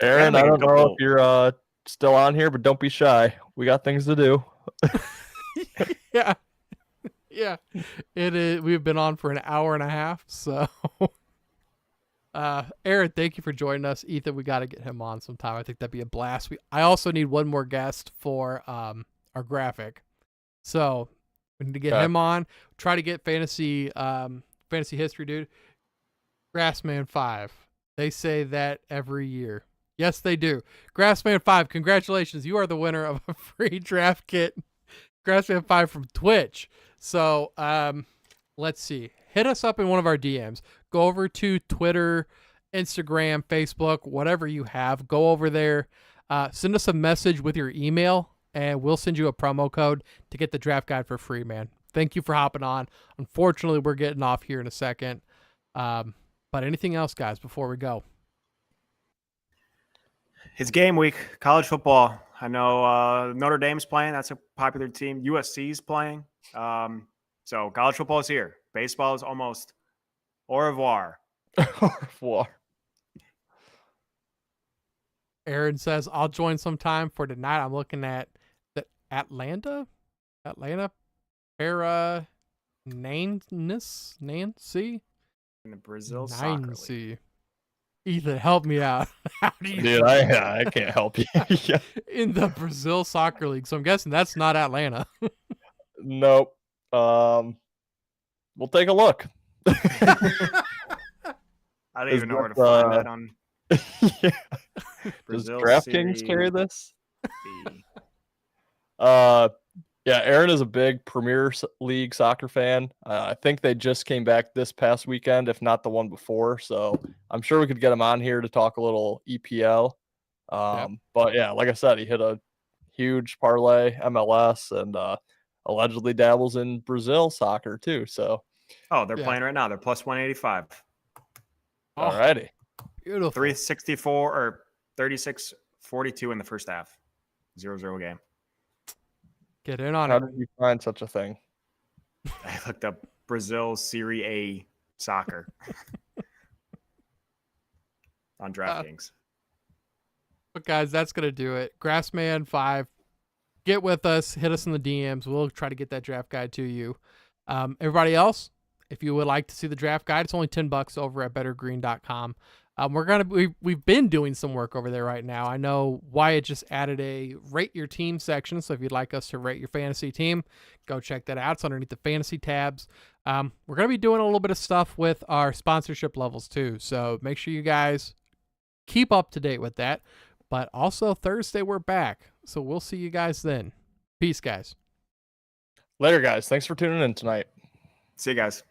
Aaron, I don't know if you're still on here, but don't be shy. We got things to do. Yeah. Yeah. It is. We've been on for an hour and a half, so Aaron, thank you for joining us. Ethan, we got to get him on sometime. I think that'd be a blast. I also need one more guest for our graphic. So we need to get him on. Try to get fantasy history, dude. Grassman 5. They say that every year. Yes, they do. Grassman 5, congratulations. You are the winner of a free draft kit. Grassman 5 from Twitch. So let's see. Hit us up in one of our DMs. Go over to Twitter, Instagram, Facebook, whatever you have. Go over there. Send us a message with your email, and we'll send you a promo code to get the draft guide for free, man. Thank you for hopping on. Unfortunately, we're getting off here in a second. But anything else, guys, before we go? It's game week, college football. I know Notre Dame's playing. That's a popular team. USC's playing. So college football is here. Baseball is almost au revoir. Au revoir. Aaron says, I'll join sometime for tonight. I'm looking at the Atlanta, Para Nancy In the Brazil soccer league. Ethan, help me out. How do you Dude, I can't help you. Yeah. in the Brazil soccer league? So I'm guessing that's not Atlanta. Nope. We'll take a look. I don't even know where to find that on Yeah. Brazil. Does DraftKings carry this? B. Yeah, Aaron is a big Premier League soccer fan. I think they just came back this past weekend, if not the one before. So I'm sure we could get him on here to talk a little EPL. Yep. But yeah, like I said, he hit a huge parlay MLS and allegedly dabbles in Brazil soccer too. So They're playing right now. They're plus 185. alrighty. Beautiful. 364 or 36-42 in the first half. 0-0 game. Get in on How it. did you find such a thing? I looked up Brazil Serie A soccer on DraftKings. But guys, that's going to do it. Grassman 5. Get with us. Hit us in the DMs. We'll try to get that draft guide to you. Everybody else, if you would like to see the draft guide, it's only $10 over at bettergreen.com. We've been doing some work over there right now. I know Wyatt just added a rate your team section. So if you'd like us to rate your fantasy team, go check that out. It's underneath the fantasy tabs. We're going to be doing a little bit of stuff with our sponsorship levels too. So make sure you guys keep up to date with that. But also Thursday, we're back. So we'll see you guys then. Peace, guys. Later, guys. Thanks for tuning in tonight. See you guys.